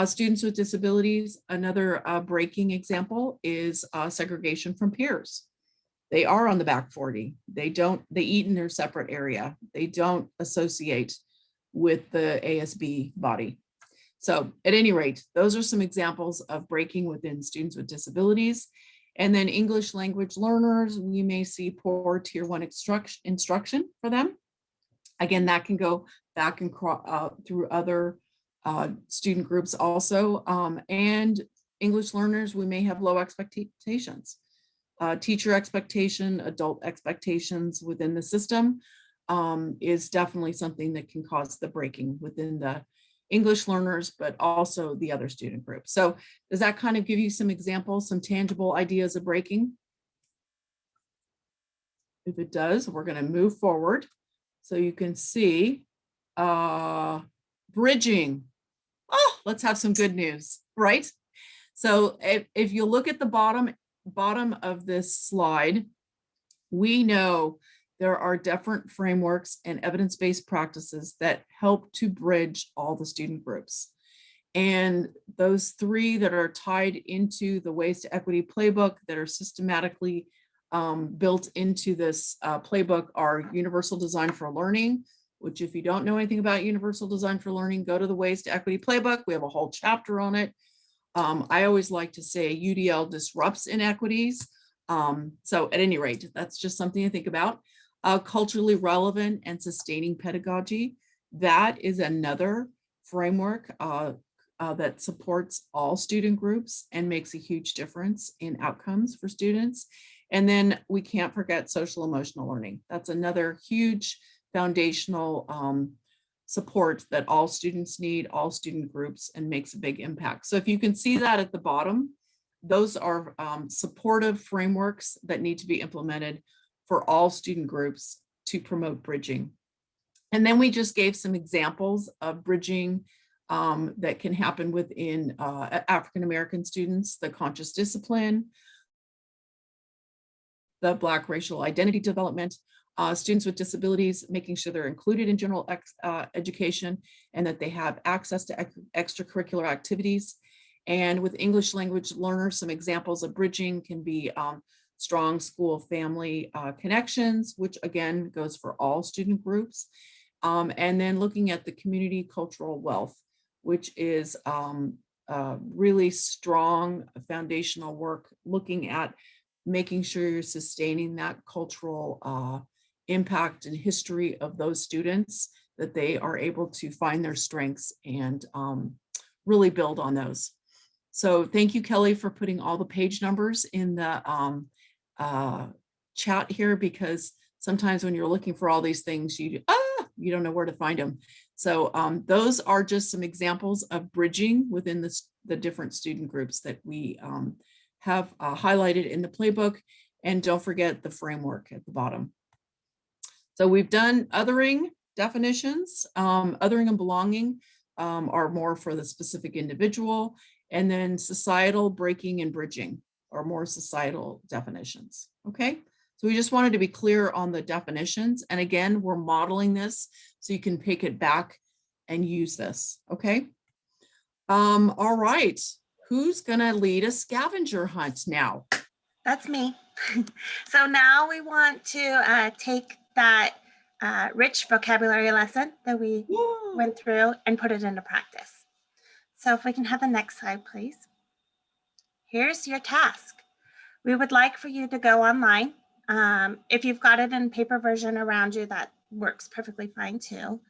Speaker 1: Students with disabilities, another breaking example is segregation from peers. They are on the back 40. They eat in their separate area. They don't associate with the ASB body. So at any rate, those are some examples of breaking within students with disabilities. And then English language learners, we may see poor tier 1 instruction for them. Again, that can go back and through other student groups also. And English learners, we may have low expectations. Teacher expectation, adult expectations within the system is definitely something that can cause the breaking within the English learners, but also the other student groups. So does that kind of give you some examples, some tangible ideas of breaking? If it does, we're going to move forward. So you can see bridging. Oh, let's have some good news, right? So if you look at the bottom of this slide, we know there are different frameworks and evidence-based practices that help to bridge all the student groups. And those 3 that are tied into the Ways to Equity playbook that are systematically built into this playbook are Universal Design for Learning, which if you don't know anything about Universal Design for Learning, go to the Ways to Equity playbook. We have a whole chapter on it. I always like to say UDL disrupts inequities. So at any rate, that's just something to think about. Culturally relevant and sustaining pedagogy. That is another framework that supports all student groups and makes a huge difference in outcomes for students. And then we can't forget social emotional learning. That's another huge foundational support that all students need, all student groups, and makes a big impact. So if you can see that at the bottom, those are supportive frameworks that need to be implemented for all student groups to promote bridging. And then we just gave some examples of bridging that can happen within African-American students, the conscious discipline, the Black racial identity development, students with disabilities, making sure they're included in general education and that they have access to extracurricular activities. And with English language learners, some examples of bridging can be strong school-family connections, which again goes for all student groups. And then looking at the community cultural wealth, which is really strong foundational work, looking at making sure you're sustaining that cultural impact and history of those students, that they are able to find their strengths and really build on those. So thank you, Kelly, for putting all the page numbers in the chat here, because sometimes when you're looking for all these things, you don't know where to find them. So those are just some examples of bridging within the different student groups that we have highlighted in the playbook. And don't forget the framework at the bottom. So we've done othering definitions. Othering and belonging are more for the specific individual. And then societal, breaking, and bridging are more societal definitions. Okay, so we just wanted to be clear on the definitions. And again, we're modeling this so you can pick it back and use this. Okay. All right. Who's gonna lead a scavenger hunt now?
Speaker 4: That's me. So now we want to take that rich vocabulary lesson that we went through and put it into practice. So if we can have the next slide, please. Here's your task. We would like for you to go online. If you've got it in paper version around you, that works perfectly fine too.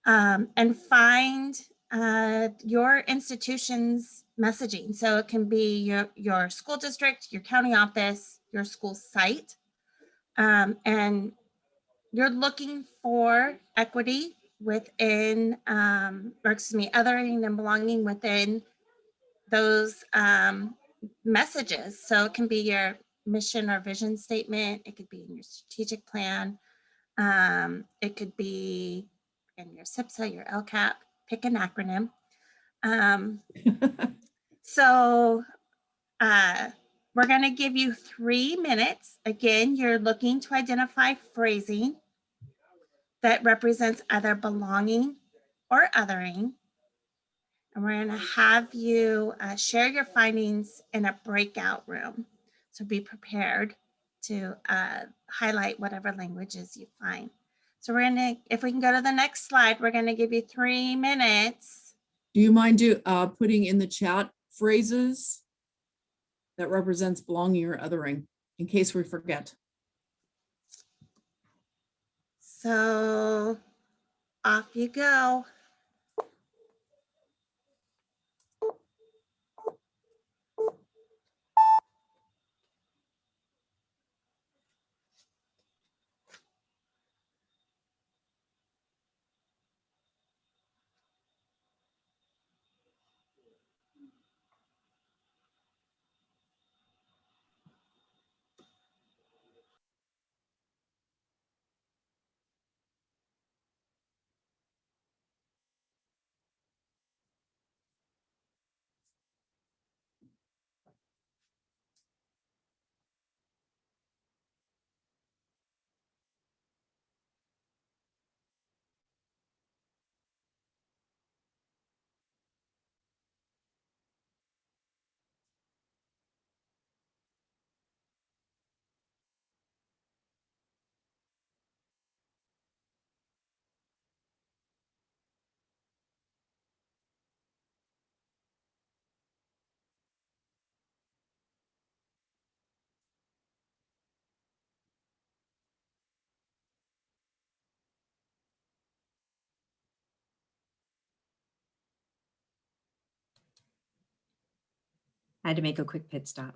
Speaker 4: And find your institution's messaging. So it can be your school district, your county office, your school site. And you're looking for equity within, othering and belonging within those messages. So it can be your mission or vision statement. It could be in your strategic plan. It could be in your SIPSA, your LCAP, pick an acronym. So We're going to give you 3 minutes. Again, you're looking to identify phrasing that represents either belonging or othering. And we're going to have you share your findings in a breakout room. So be prepared to highlight whatever languages you find. So we're going to, if we can go to the next slide, we're going to give you 3 minutes.
Speaker 1: Do you mind putting in the chat phrases that represents belonging or othering in case we forget?
Speaker 4: So off you go.
Speaker 2: I had to make a quick pit stop.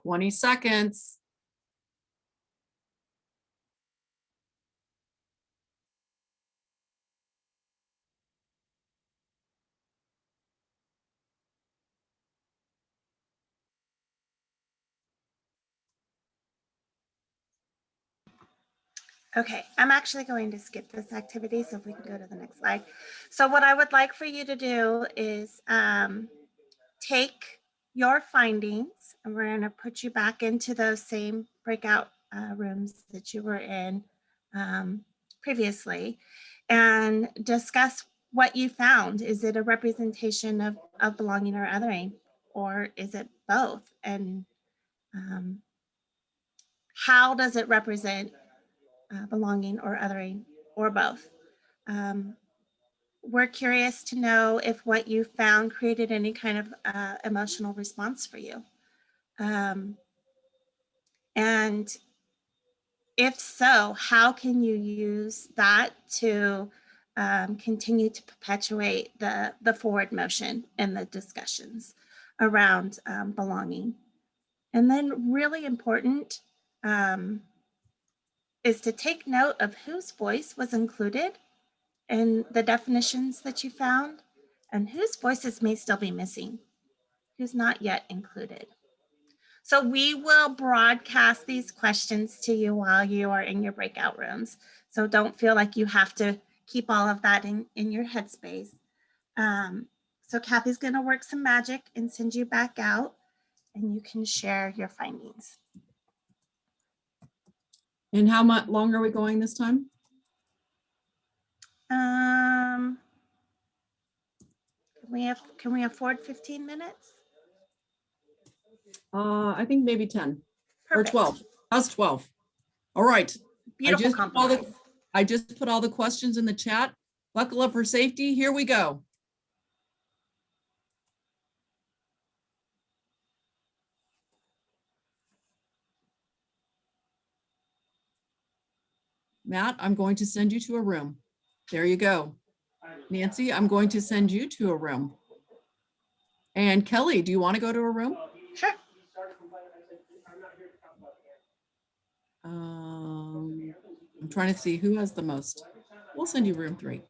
Speaker 1: Twenty seconds.
Speaker 4: Okay, I'm actually going to skip this activity so if we can go to the next slide. So what I would like for you to do is take your findings and we're going to put you back into those same breakout rooms that you were in previously and discuss what you found. Is it a representation of belonging or othering, or is it both? And how does it represent belonging or othering, or both? We're curious to know if what you found created any kind of emotional response for you. And if so, how can you use that to continue to perpetuate the forward motion in the discussions around belonging? And then really important is to take note of whose voice was included in the definitions that you found and whose voices may still be missing, who's not yet included. So we will broadcast these questions to you while you are in your breakout rooms. So don't feel like you have to keep all of that in your headspace. So Kathy's going to work some magic and send you back out, and you can share your findings.
Speaker 1: And how much long are we going this time?
Speaker 4: Can we afford 15 minutes?
Speaker 1: I think maybe 10 or
Speaker 4: Perfect.
Speaker 1: 12. How's 12? All right.
Speaker 4: Beautiful compromise.
Speaker 1: I just put all the questions in the chat. Buckle up for safety. Here we go. Matt, I'm going to send you to a room. There you go. Nancy, I'm going to send you to a room. And Kelly, do you want to go to a room?
Speaker 4: Sure.
Speaker 1: I'm trying to see who has the most. We'll send you room 3.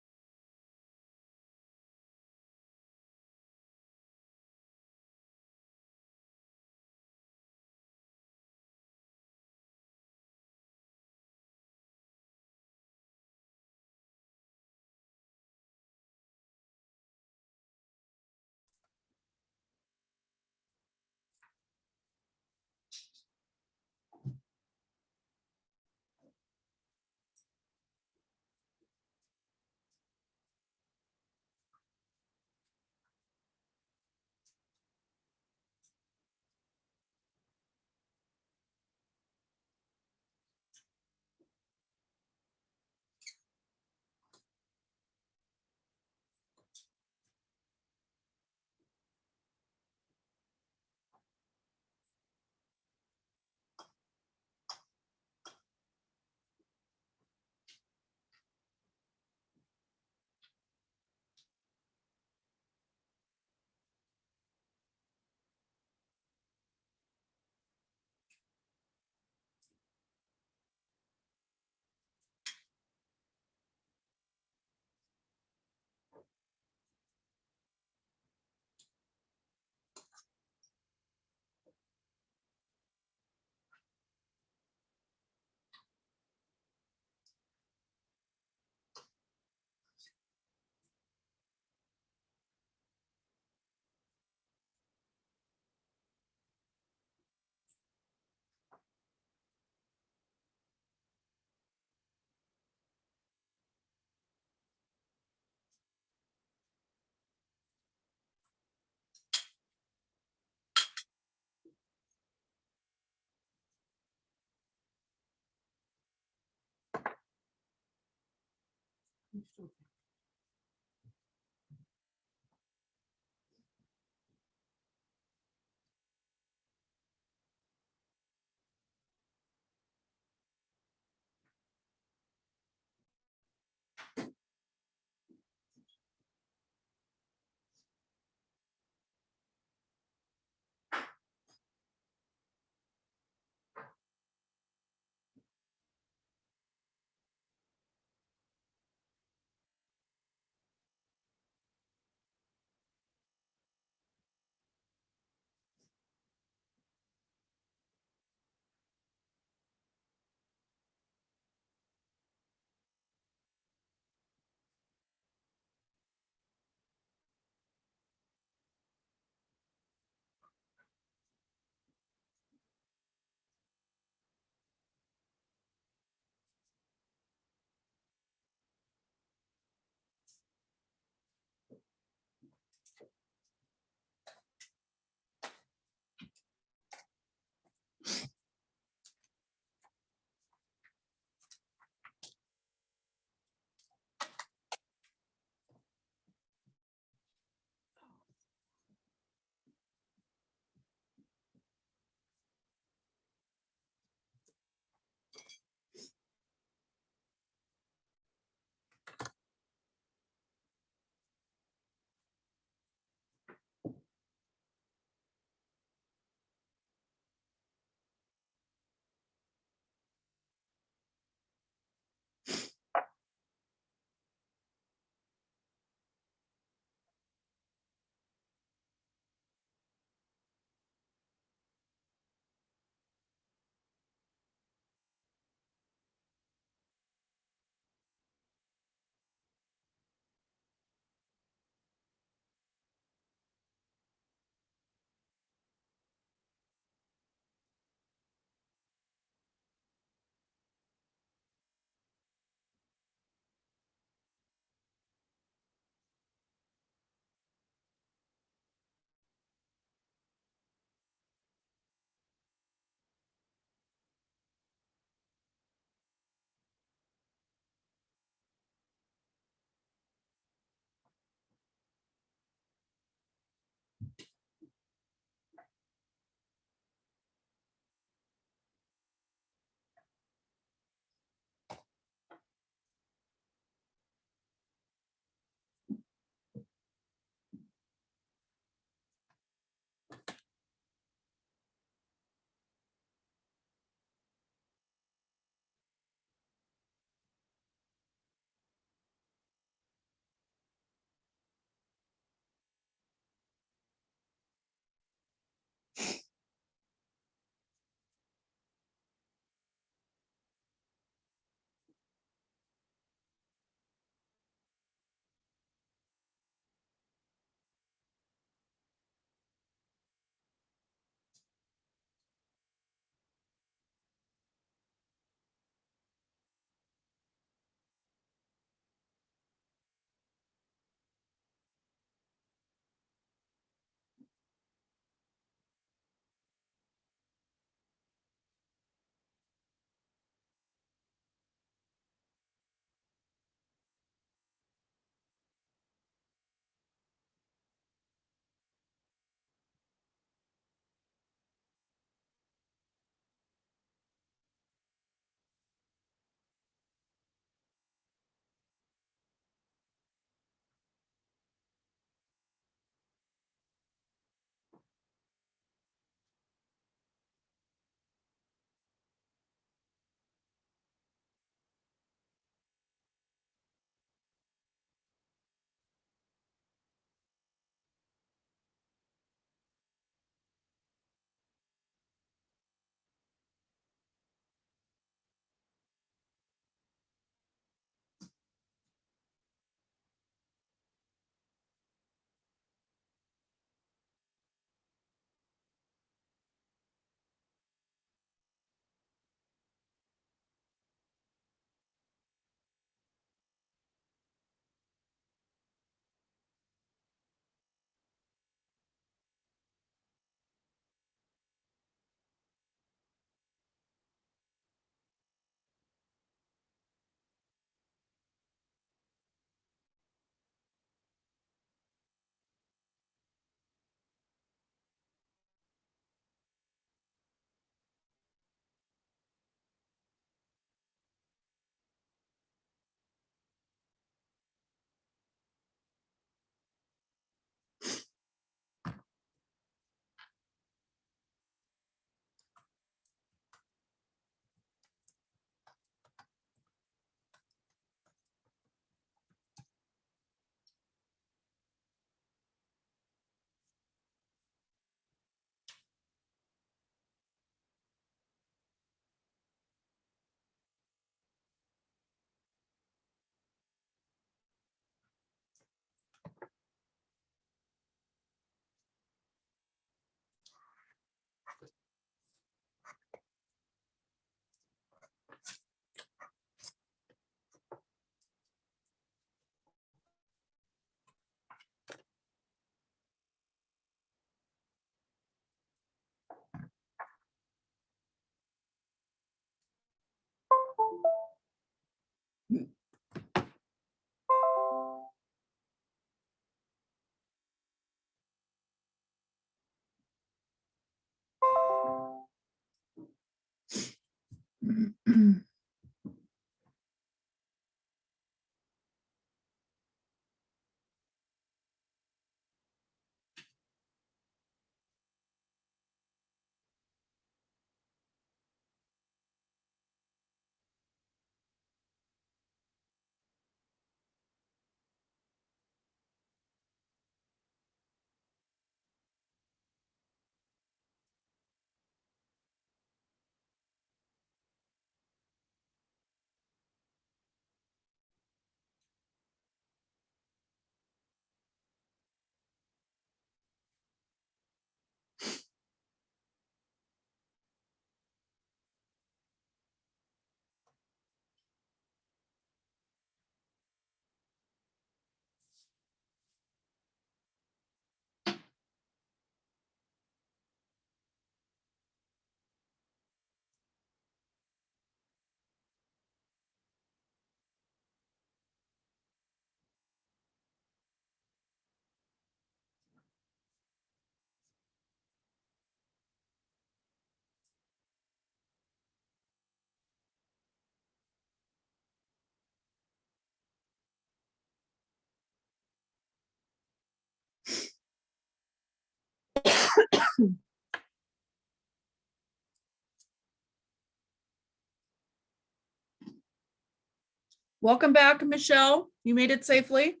Speaker 1: Welcome back, Michelle. You made it safely.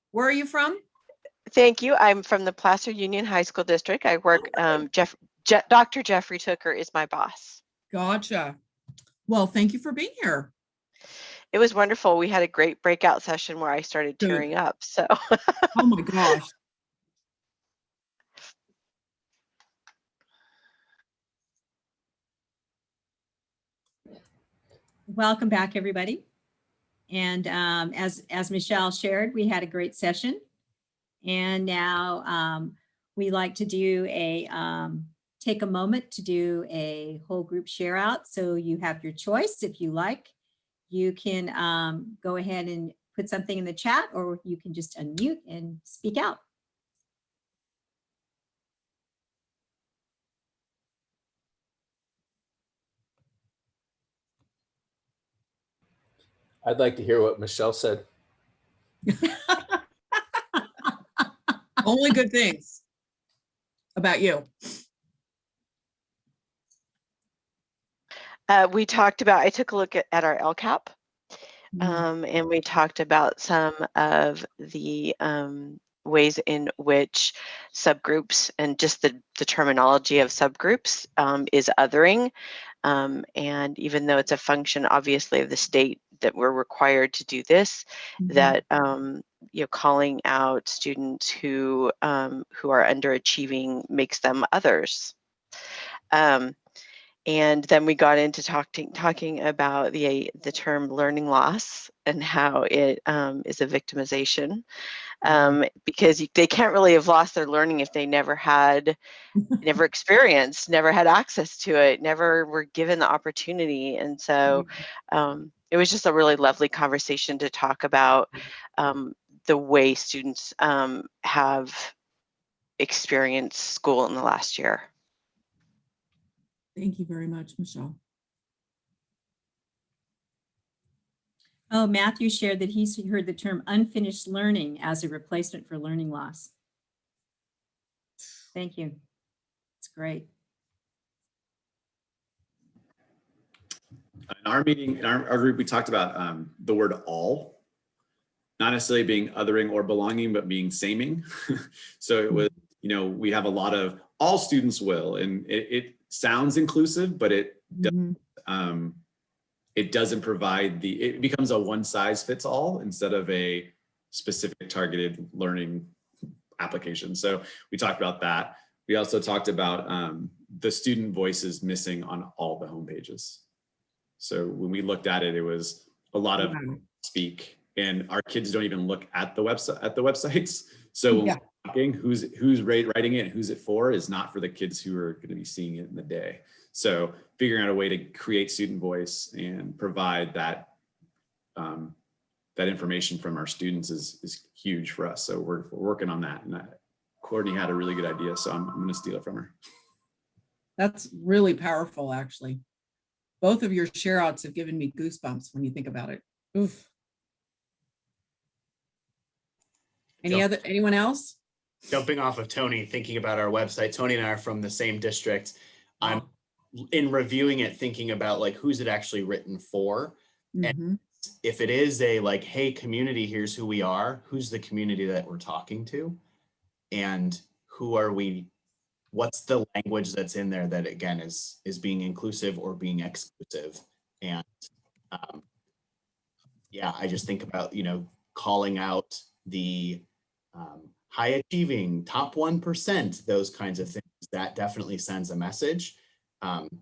Speaker 1: Where are you from?
Speaker 12: Thank you. I'm from the Placer Union High School District. I work, Dr. Jeffrey Tooker is my boss.
Speaker 1: Gotcha. Well, thank you for being here.
Speaker 12: It was wonderful. We had a great breakout session where I started
Speaker 1: Good.
Speaker 12: tearing up. So,
Speaker 1: Oh my gosh.
Speaker 2: Welcome back, everybody. And as Michelle shared, we had a great session. And now we like to do take a moment to do a whole group share out. So you have your choice. If you like, you can go ahead and put something in the chat, or you can just unmute and speak out.
Speaker 7: I'd like to hear what Michelle said.
Speaker 1: Only good things about you.
Speaker 12: we talked about, I took a look at our LCAP, and we talked about some of the ways in which subgroups and just the terminology of subgroups is othering. And even though it's a function, obviously, of the state that we're required to do this, that calling out students who are underachieving makes them others. And then we got into talking about the term learning loss and how it is a victimization, because they can't really have lost their learning if they never experienced, never had access to it, never were given the opportunity. And so it was just a really lovely conversation to talk about the way students have experienced school in the last year.
Speaker 1: Thank you very much, Michelle.
Speaker 2: Oh, Matthew shared that he's heard the term unfinished learning as a replacement for learning loss. Thank you. It's great.
Speaker 5: In our meeting, in our group, we talked about the word all, not necessarily being othering or belonging, but being saming. So it was, we have a lot of all students will, and it sounds inclusive, but it doesn't provide it becomes a one size fits all instead of a specific targeted learning application. So we talked about that. We also talked about the student voices missing on all the homepages. So when we looked at it, it was a lot of speak, and our kids don't even look at the websites. So when we're talking, who's writing it, who's it for, is not for the kids who are going to be seeing it in the day. So figuring out a way to create student voice and provide that that information from our students is huge for us. So we're working on that. And Courtney had a really good idea, so I'm going to steal it from her.
Speaker 1: That's really powerful, actually. Both of your share outs have given me goosebumps when you think about it. Oof. Anyone else?
Speaker 11: Jumping off of Tony, thinking about our website, Tony and I are from the same district. I'm in reviewing it, thinking about like, who's it actually written for? And if it is a like, hey, community, here's who we are, who's the community that we're talking to? And who are we? What's the language that's in there that, again, is being inclusive or being exclusive? And I just think about, calling out the high achieving, top 1%, those kinds of things. That definitely sends a message,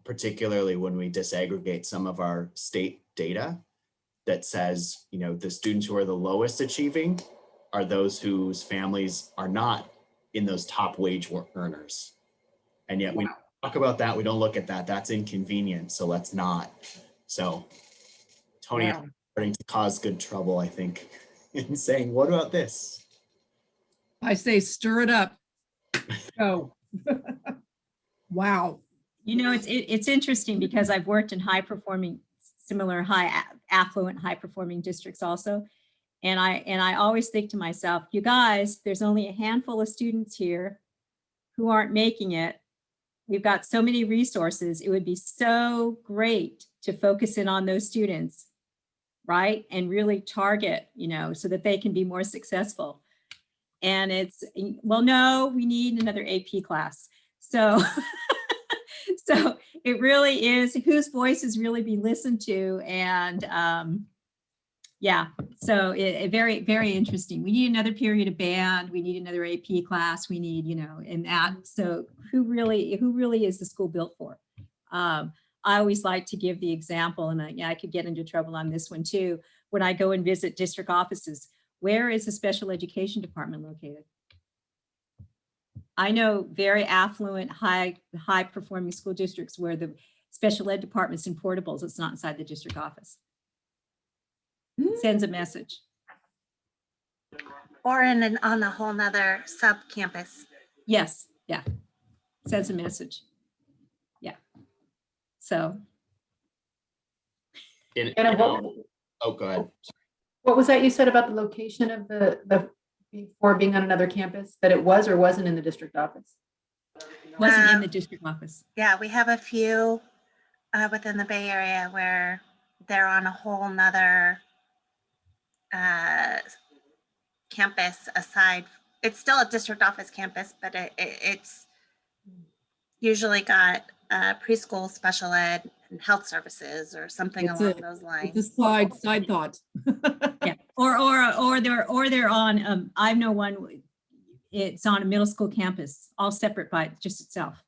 Speaker 11: particularly when we disaggregate some of our state data that says, the students who are the lowest achieving are those whose families are not in those top wage earners. And yet we talk about that, we don't look at that. That's inconvenient, so let's not. So Tony is starting to cause good trouble, I think, in saying, what about this?
Speaker 1: I say stir it up. Go. Wow.
Speaker 2: It's interesting because I've worked in similar high affluent, high performing districts also. And I always think to myself, you guys, there's only a handful of students here who aren't making it. We've got so many resources. It would be so great to focus in on those students, right? And really target, so that they can be more successful. And it's, well, no, we need another AP class. So, so it really is whose voices really be listened to. And yeah, so it very, very interesting. We need another period of band. We need another AP class. We need, and that. So who really is the school built for? I always like to give the example, and I could get into trouble on this one too. When I go and visit district offices, where is the special education department located? I know very affluent, high performing school districts where the special ed department's in portables. It's not inside the district office. Sends a message.
Speaker 4: Or on a whole nother sub campus.
Speaker 2: Yes, yeah. Sends a message. Yeah. So.
Speaker 11: Oh, go ahead.
Speaker 13: What was that you said about the location of the before being on another campus, that it was or wasn't in the district office?
Speaker 2: Wasn't in the district office.
Speaker 4: Yeah, we have a few within the Bay Area where they're on a whole nother campus aside. It's still a district office campus, but it's usually got preschool, special ed, and health services or something along those lines.
Speaker 1: It's a side thought.
Speaker 2: Yeah, or they're on. I know one. It's on a middle school campus, all separate by just itself.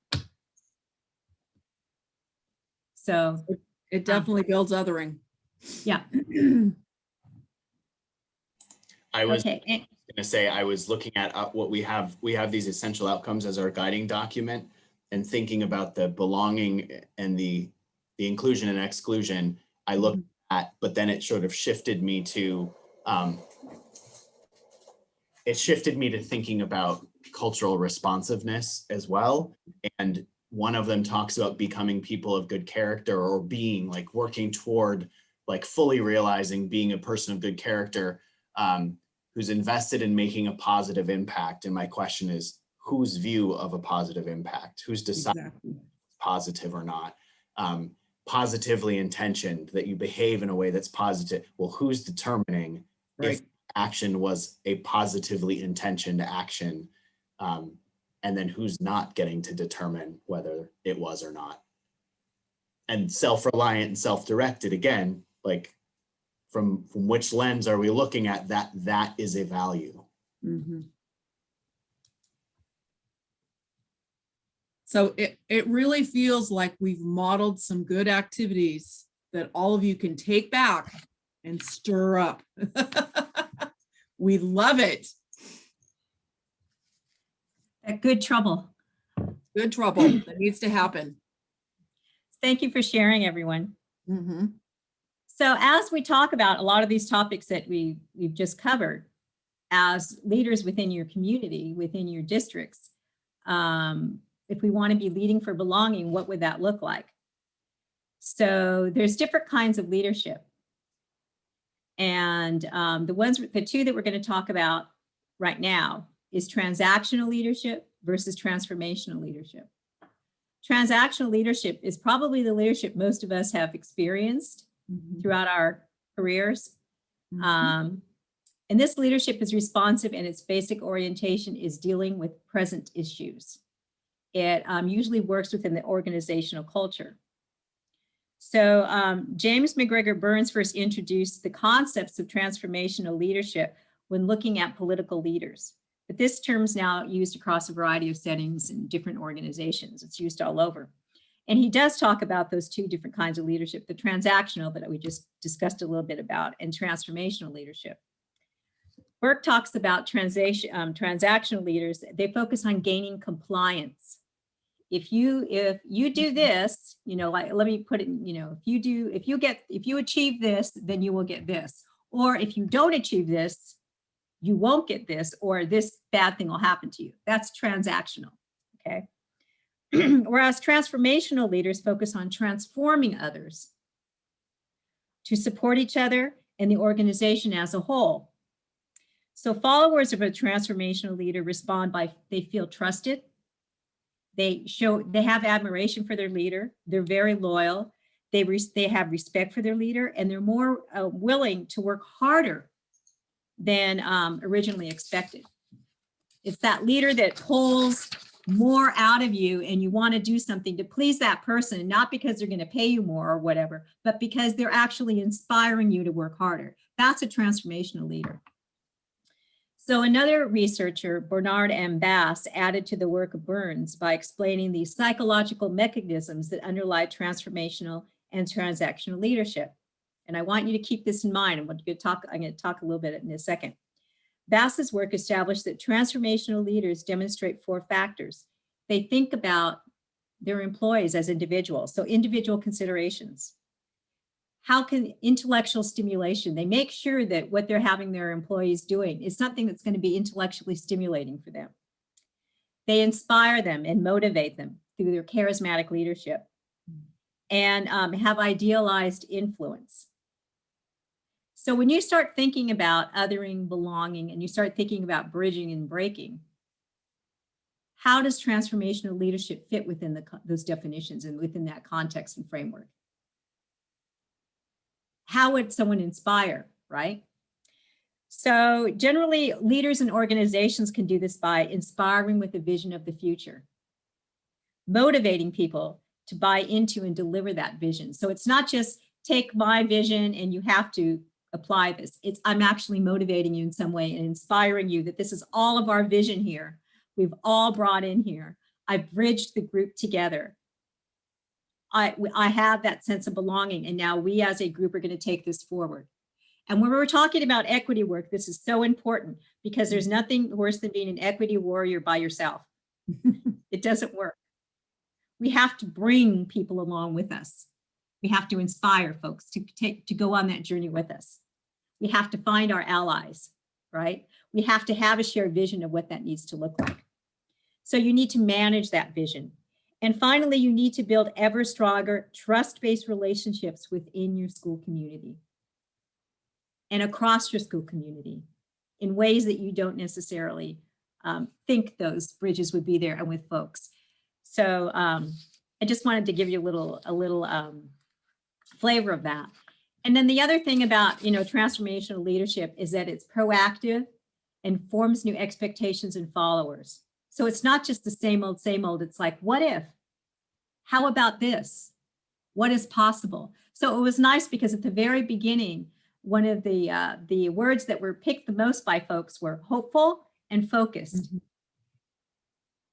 Speaker 2: So
Speaker 1: it definitely builds othering.
Speaker 2: Yeah.
Speaker 11: I was going to say, I was looking at what we have. We have these essential outcomes as our guiding document, and thinking about the belonging and the inclusion and exclusion. I looked at, but then it sort of shifted me to thinking about cultural responsiveness as well. And one of them talks about becoming people of good character, or being like working toward like fully realizing being a person of good character, who's invested in making a positive impact. And my question is, whose view of a positive impact? Who's deciding positive or not? Positively intentioned, that you behave in a way that's positive. Well, who's determining if action was a positively intentioned action? And then who's not getting to determine whether it was or not? And self-reliant and self-directed, again, like from which lens are we looking at that is a value?
Speaker 1: Mm-hmm. So it really feels like we've modeled some good activities that all of you can take back and stir up. We love it.
Speaker 2: Good trouble.
Speaker 1: Good trouble that needs to happen.
Speaker 2: Thank you for sharing, everyone.
Speaker 1: Mm-hmm.
Speaker 2: So as we talk about a lot of these topics that we've just covered, as leaders within your community, within your districts, if we want to be leading for belonging, what would that look like? So there's different kinds of leadership. And the two that we're going to talk about right now is transactional leadership versus transformational leadership. Transactional leadership is probably the leadership most of us have experienced throughout our careers. And this leadership is responsive, and its basic orientation is dealing with present issues. It usually works within the organizational culture. So James McGregor Burns first introduced the concepts of transformational leadership when looking at political leaders. But this term is now used across a variety of settings in different organizations. It's used all over. And he does talk about those two different kinds of leadership, the transactional that we just discussed a little bit about, and transformational leadership. Burke talks about transactional leaders. They focus on gaining compliance. If you do this, like, let me put it, if you achieve this, then you will get this. Or if you don't achieve this, you won't get this, or this bad thing will happen to you. That's transactional, okay? Whereas transformational leaders focus on transforming others to support each other and the organization as a whole. So followers of a transformational leader respond by, they feel trusted. They have admiration for their leader. They're very loyal. They have respect for their leader, and they're more willing to work harder than originally expected. It's that leader that pulls more out of you and you want to do something to please that person, not because they're going to pay you more or whatever, but because they're actually inspiring you to work harder. That's a transformational leader. So another researcher, Bernard M. Bass, added to the work of Burns by explaining the psychological mechanisms that underlie transformational and transactional leadership. And I want you to keep this in mind. I'm going to talk a little bit in a second. Bass's work established that transformational leaders demonstrate 4 factors. They think about their employees as individuals, so individual considerations. How can intellectual stimulation, they make sure that what they're having their employees doing is something that's going to be intellectually stimulating for them. They inspire them and motivate them through their charismatic leadership and have idealized influence. So when you start thinking about othering, belonging, and you start thinking about bridging and breaking, how does transformational leadership fit within those definitions and within that context and framework? How would someone inspire, right? So generally, leaders and organizations can do this by inspiring with a vision of the future, motivating people to buy into and deliver that vision. So it's not just take my vision and you have to apply this. It's I'm actually motivating you in some way and inspiring you that this is all of our vision here. We've all brought in here. I bridged the group together. I have that sense of belonging, and now we as a group are going to take this forward. And when we're talking about equity work, this is so important because there's nothing worse than being an equity warrior by yourself. It doesn't work. We have to bring people along with us. We have to inspire folks to go on that journey with us. We have to find our allies, right? We have to have a shared vision of what that needs to look like. So you need to manage that vision. And finally, you need to build ever stronger trust-based relationships within your school community and across your school community in ways that you don't necessarily think those bridges would be there and with folks. So I just wanted to give you a little flavor of that. And then the other thing about, transformational leadership is that it's proactive and forms new expectations and followers. So it's not just the same old, same old. It's like, what if? How about this? What is possible? So it was nice because at the very beginning, one of the words that were picked the most by folks were hopeful and focused. Mm-hmm.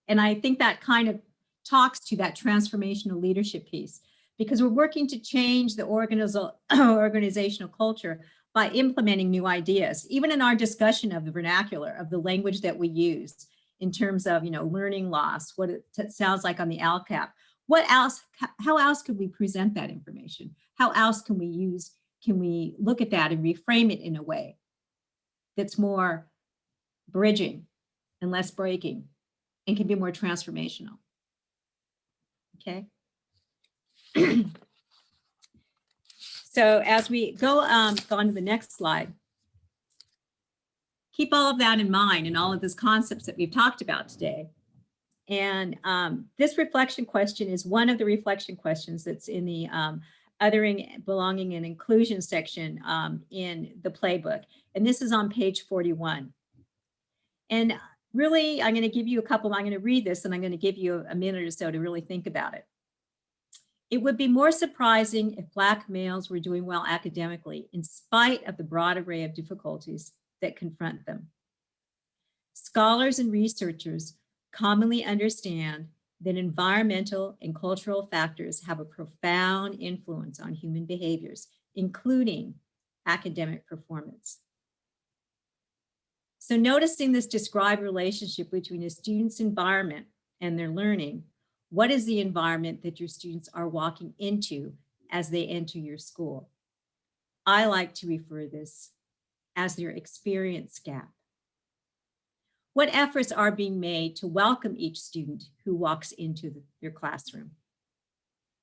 Speaker 2: And I think that kind of talks to that transformational leadership piece, because we're working to change the organizational culture by implementing new ideas, even in our discussion of the vernacular, of the language that we use in terms of, learning loss, what it sounds like on the LCAP. What else, how else could we present that information? How else can we look at that and reframe it in a way that's more bridging and less breaking and can be more transformational? Okay. So as we go on to the next slide, keep all of that in mind and all of these concepts that we've talked about today. And this reflection question is one of the reflection questions that's in the Othering, Belonging, and Inclusion section in the playbook. And this is on page 41. And really, I'm going to give you I'm going to read this and I'm going to give you a minute or so to really think about it. It would be more surprising if Black males were doing well academically in spite of the broad array of difficulties that confront them. Scholars and researchers commonly understand that environmental and cultural factors have a profound influence on human behaviors, including academic performance. So noticing this described relationship between a student's environment and their learning, what is the environment that your students are walking into as they enter your school? I like to refer this as their experience gap. What efforts are being made to welcome each student who walks into your classroom?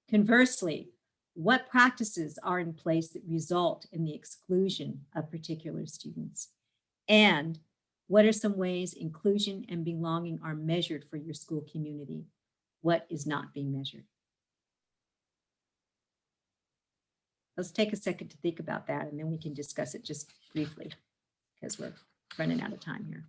Speaker 2: Conversely, what practices are in place that result in the exclusion of particular students? And what are some ways inclusion and belonging are measured for your school community? What is not being measured? let's take a second to think about that, and then we can discuss it just briefly because we're running out of time here.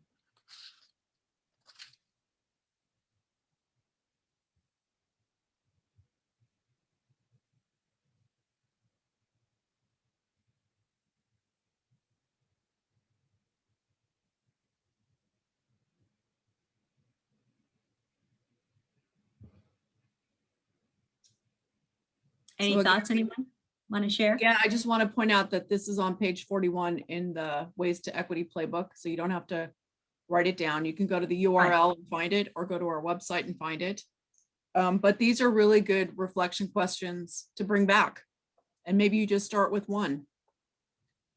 Speaker 2: Any
Speaker 1: So again,
Speaker 2: thoughts anyone want to share?
Speaker 1: Yeah, I just want to point out that this is on page 41 in the Ways to Equity playbook. So you don't have to write it down. You can go to the URL and find it, or go to our website and find it. But these are really good reflection questions to bring back. And maybe you just start with one.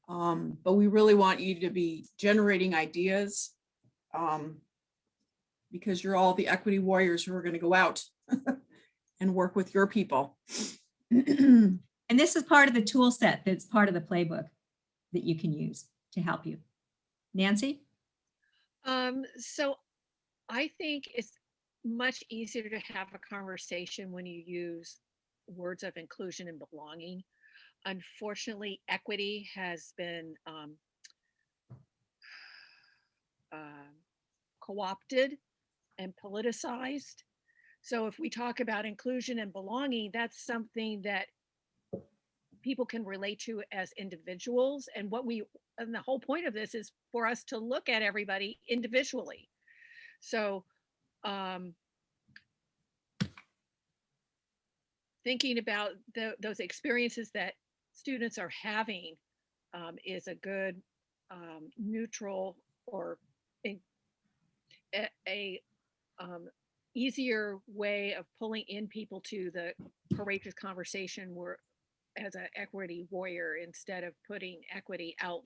Speaker 1: But we really want you to be generating ideas, because you're all the equity warriors who are going to go out and work with your people.
Speaker 2: And this is part of the tool set that's part of the playbook that you can use to help you. Nancy?
Speaker 14: So I think it's much easier to have a conversation when you use words of inclusion and belonging. Unfortunately, equity has been co-opted and politicized. So if we talk about inclusion and belonging, that's something that people can relate to as individuals. And the whole point of this is for us to look at everybody individually. So thinking about those experiences that students are having is a good neutral or a easier way of pulling in people to the courageous conversation where as an equity warrior, instead of putting equity out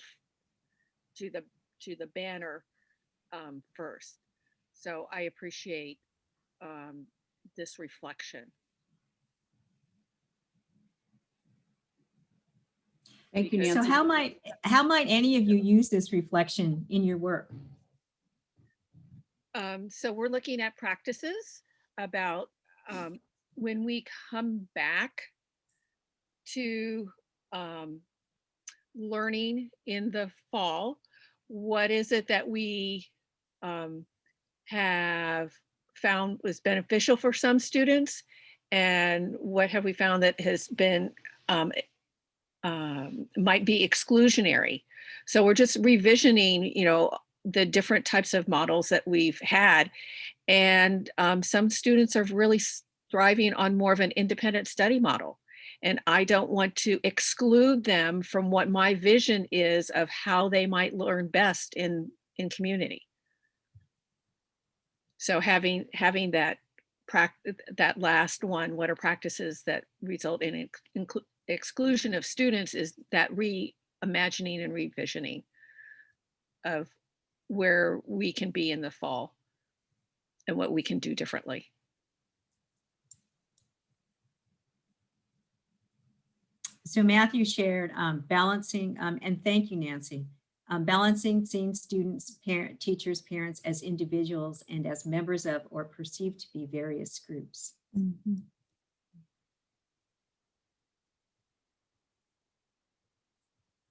Speaker 14: to the banner first. So I appreciate this reflection.
Speaker 1: Thank you, Nancy.
Speaker 2: So how might any of you use this reflection in your work?
Speaker 14: So we're looking at practices about when we come back to learning in the fall, what is it that we have found was beneficial for some students, and what have we found that has been might be exclusionary. So we're just revisioning, the different types of models that we've had, and some students are really thriving on more of an independent study model. And I don't want to exclude them from what my vision is of how they might learn best in community. So having that last one, what are practices that result in exclusion of students, is that reimagining and revisioning of where we can be in the fall and what we can do differently.
Speaker 2: So Matthew shared balancing, and thank you, Nancy, balancing seeing students, teachers, parents as individuals and as members of or perceived to be various groups.
Speaker 1: Mm-hmm.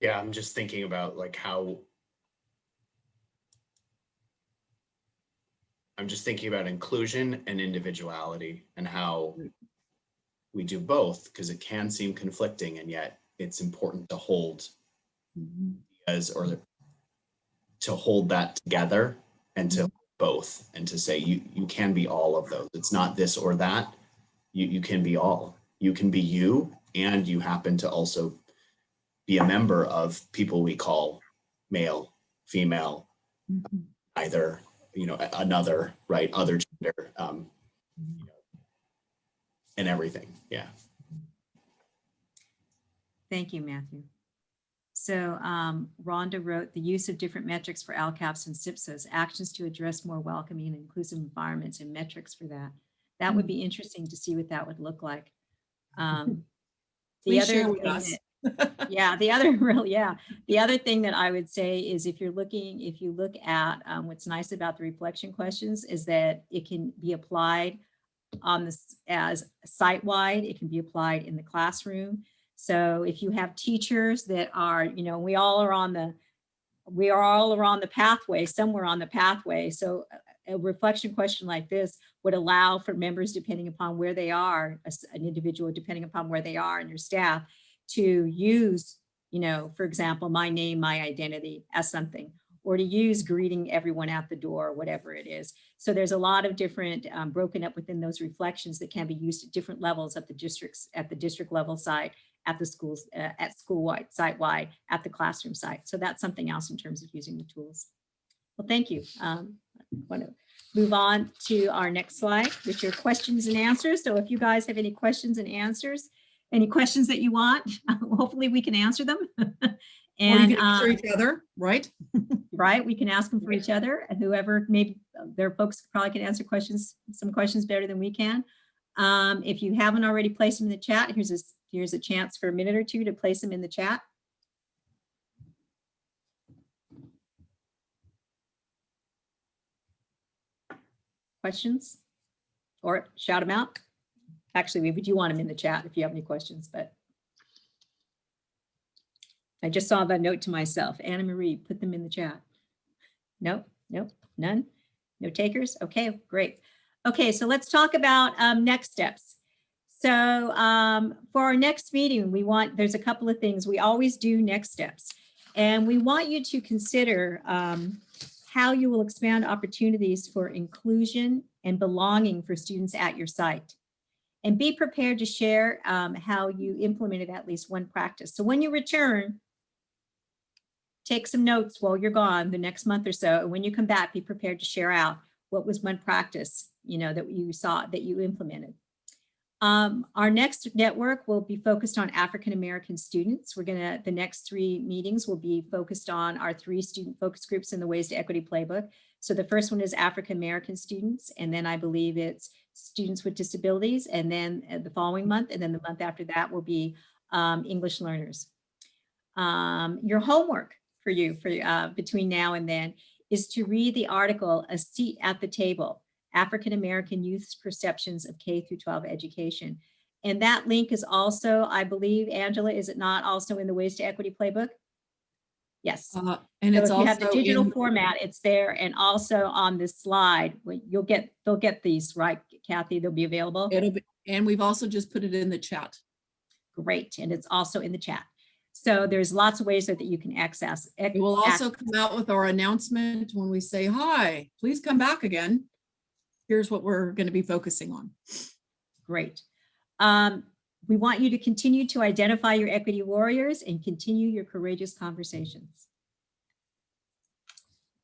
Speaker 11: Yeah, I'm just thinking about I'm just thinking about inclusion and individuality and how we do both, because it can seem conflicting, and yet it's important to hold or to hold that together and to both, and to say you can be all of those. It's not this or that. You can be all. You can be you, and you happen to also be a member of people we call male, female, either, another, right, other gender, and everything. Yeah.
Speaker 2: Thank you, Matthew. So Rhonda wrote, the use of different metrics for LCAPs and SIPSAs, actions to address more welcoming and inclusive environments and metrics for that. That would be interesting to see what that would look like.
Speaker 1: Please share with us.
Speaker 2: The other thing that I would say is if you look at what's nice about the reflection questions is that it can be applied on this as site-wide, it can be applied in the classroom. So if you have teachers that are, you know, we are all around the pathway, somewhere on the pathway. So a reflection question like this would allow for members, depending upon where they are, an individual, depending upon where they are and your staff, to use, you know, for example, my name, my identity as something, or to use greeting everyone at the door, whatever it is. So there's a lot of different broken up within those reflections that can be used at different levels at the districts, at the district level side, at the schools, at school-wide, site-wide, at the classroom site. So that's something else in terms of using the tools. Well, thank you. I want to move on to our next slide, which are questions and answers. So if you guys have any questions and answers, any questions that you want, hopefully we can answer them.
Speaker 1: And, or you can answer each other, right?
Speaker 2: Right, we can ask them for each other, and whoever, maybe their folks probably can answer questions, some questions better than we can. If you haven't already placed them in the chat, here's a chance for a minute or two to place them in the chat. Questions? Or shout them out. Actually, we do want them in the chat if you have any questions, but I just saw that note to myself. Anna Marie, put them in the chat. Nope, nope, none. No takers? Okay, great. Okay, so let's talk about next steps. So for our next meeting, there's a couple of things. We always do next steps. And we want you to consider how you will expand opportunities for inclusion and belonging for students at your site. And be prepared to share how you implemented at least one practice. So when you return, take some notes while you're gone the next month or so. And when you come back, be prepared to share out what was one practice, you know, that you saw, that you implemented. Our next network will be focused on African-American students. The next 3 meetings will be focused on our 3 student focus groups in the Ways to Equity Playbook. So the first one is African-American students, and then I believe it's students with disabilities, and then the following month, and then the month after that will be English learners. Your homework for you between now and then is to read the article, A Seat at the Table, African-American Youth's Perceptions of K through 12 Education. And that link is also, I believe, Angela, is it not also in the Ways to Equity Playbook? Yes.
Speaker 1: And
Speaker 2: so
Speaker 1: it's
Speaker 2: if you have the
Speaker 1: also
Speaker 2: digital
Speaker 1: in,
Speaker 2: format, it's there. And also on this slide, they'll get these, right, Kathy? They'll be available.
Speaker 1: And we've also just put it in the chat.
Speaker 2: Great. And it's also in the chat. So there's lots of ways that you can access.
Speaker 1: It will also come out with our announcement when we say, hi, please come back again. Here's what we're going to be focusing on.
Speaker 2: Great. We want you to continue to identify your equity warriors and continue your courageous conversations.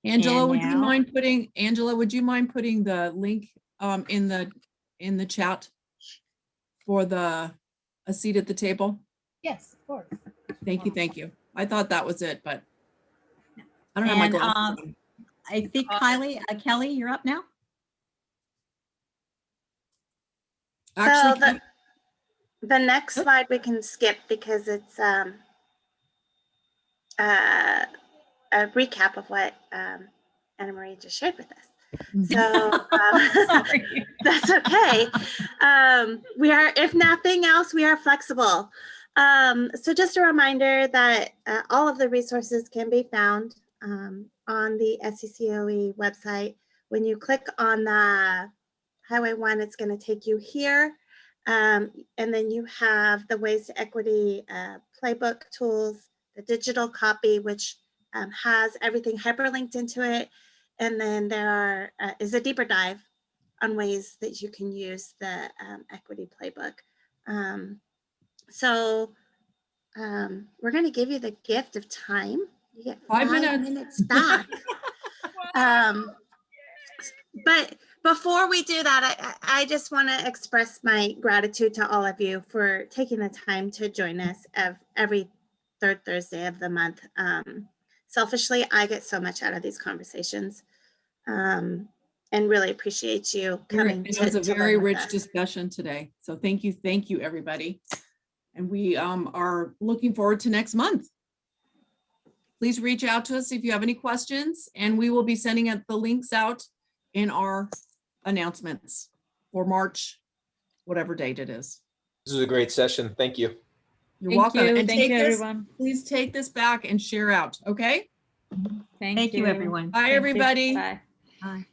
Speaker 1: Angela, would you mind putting the link in the chat for A Seat at the Table?
Speaker 3: Yes, of course.
Speaker 1: Thank you, thank you. I thought that was it, but I don't have my glasses on.
Speaker 2: I think Kelly, you're up now.
Speaker 4: Actually, so the next slide we can skip because it's a recap of what Anna Marie just shared with us. So that's okay. If nothing else, we are flexible. So just a reminder that all of the resources can be found on the SCCOE website. When you click on the Highway 1, it's going to take you here. And then you have the Ways to Equity playbook tools, the digital copy, which has everything hyperlinked into it. And then there is a deeper dive on ways that you can use the equity playbook. So we're going to give you the gift of time. You get 5 minutes back. But before we do that, I just want to express my gratitude to all of you for taking the time to join us every 3rd Thursday of the month. Selfishly, I get so much out of these conversations and really appreciate you coming.
Speaker 1: It was a very rich discussion today. So thank you, everybody. And we are looking forward to next month. Please reach out to us if you have any questions, and we will be sending the links out in our announcements for March, whatever date it is.
Speaker 7: This is a great session. Thank you.
Speaker 1: You're
Speaker 9: Thank
Speaker 1: welcome.
Speaker 9: you.
Speaker 1: And
Speaker 9: Thank
Speaker 1: take
Speaker 9: you,
Speaker 1: this,
Speaker 9: everyone.
Speaker 1: please take this back and share out. Okay.
Speaker 2: Thank you, everyone.
Speaker 1: Bye,
Speaker 9: Thank you.
Speaker 1: everybody.
Speaker 9: Bye.
Speaker 2: Bye.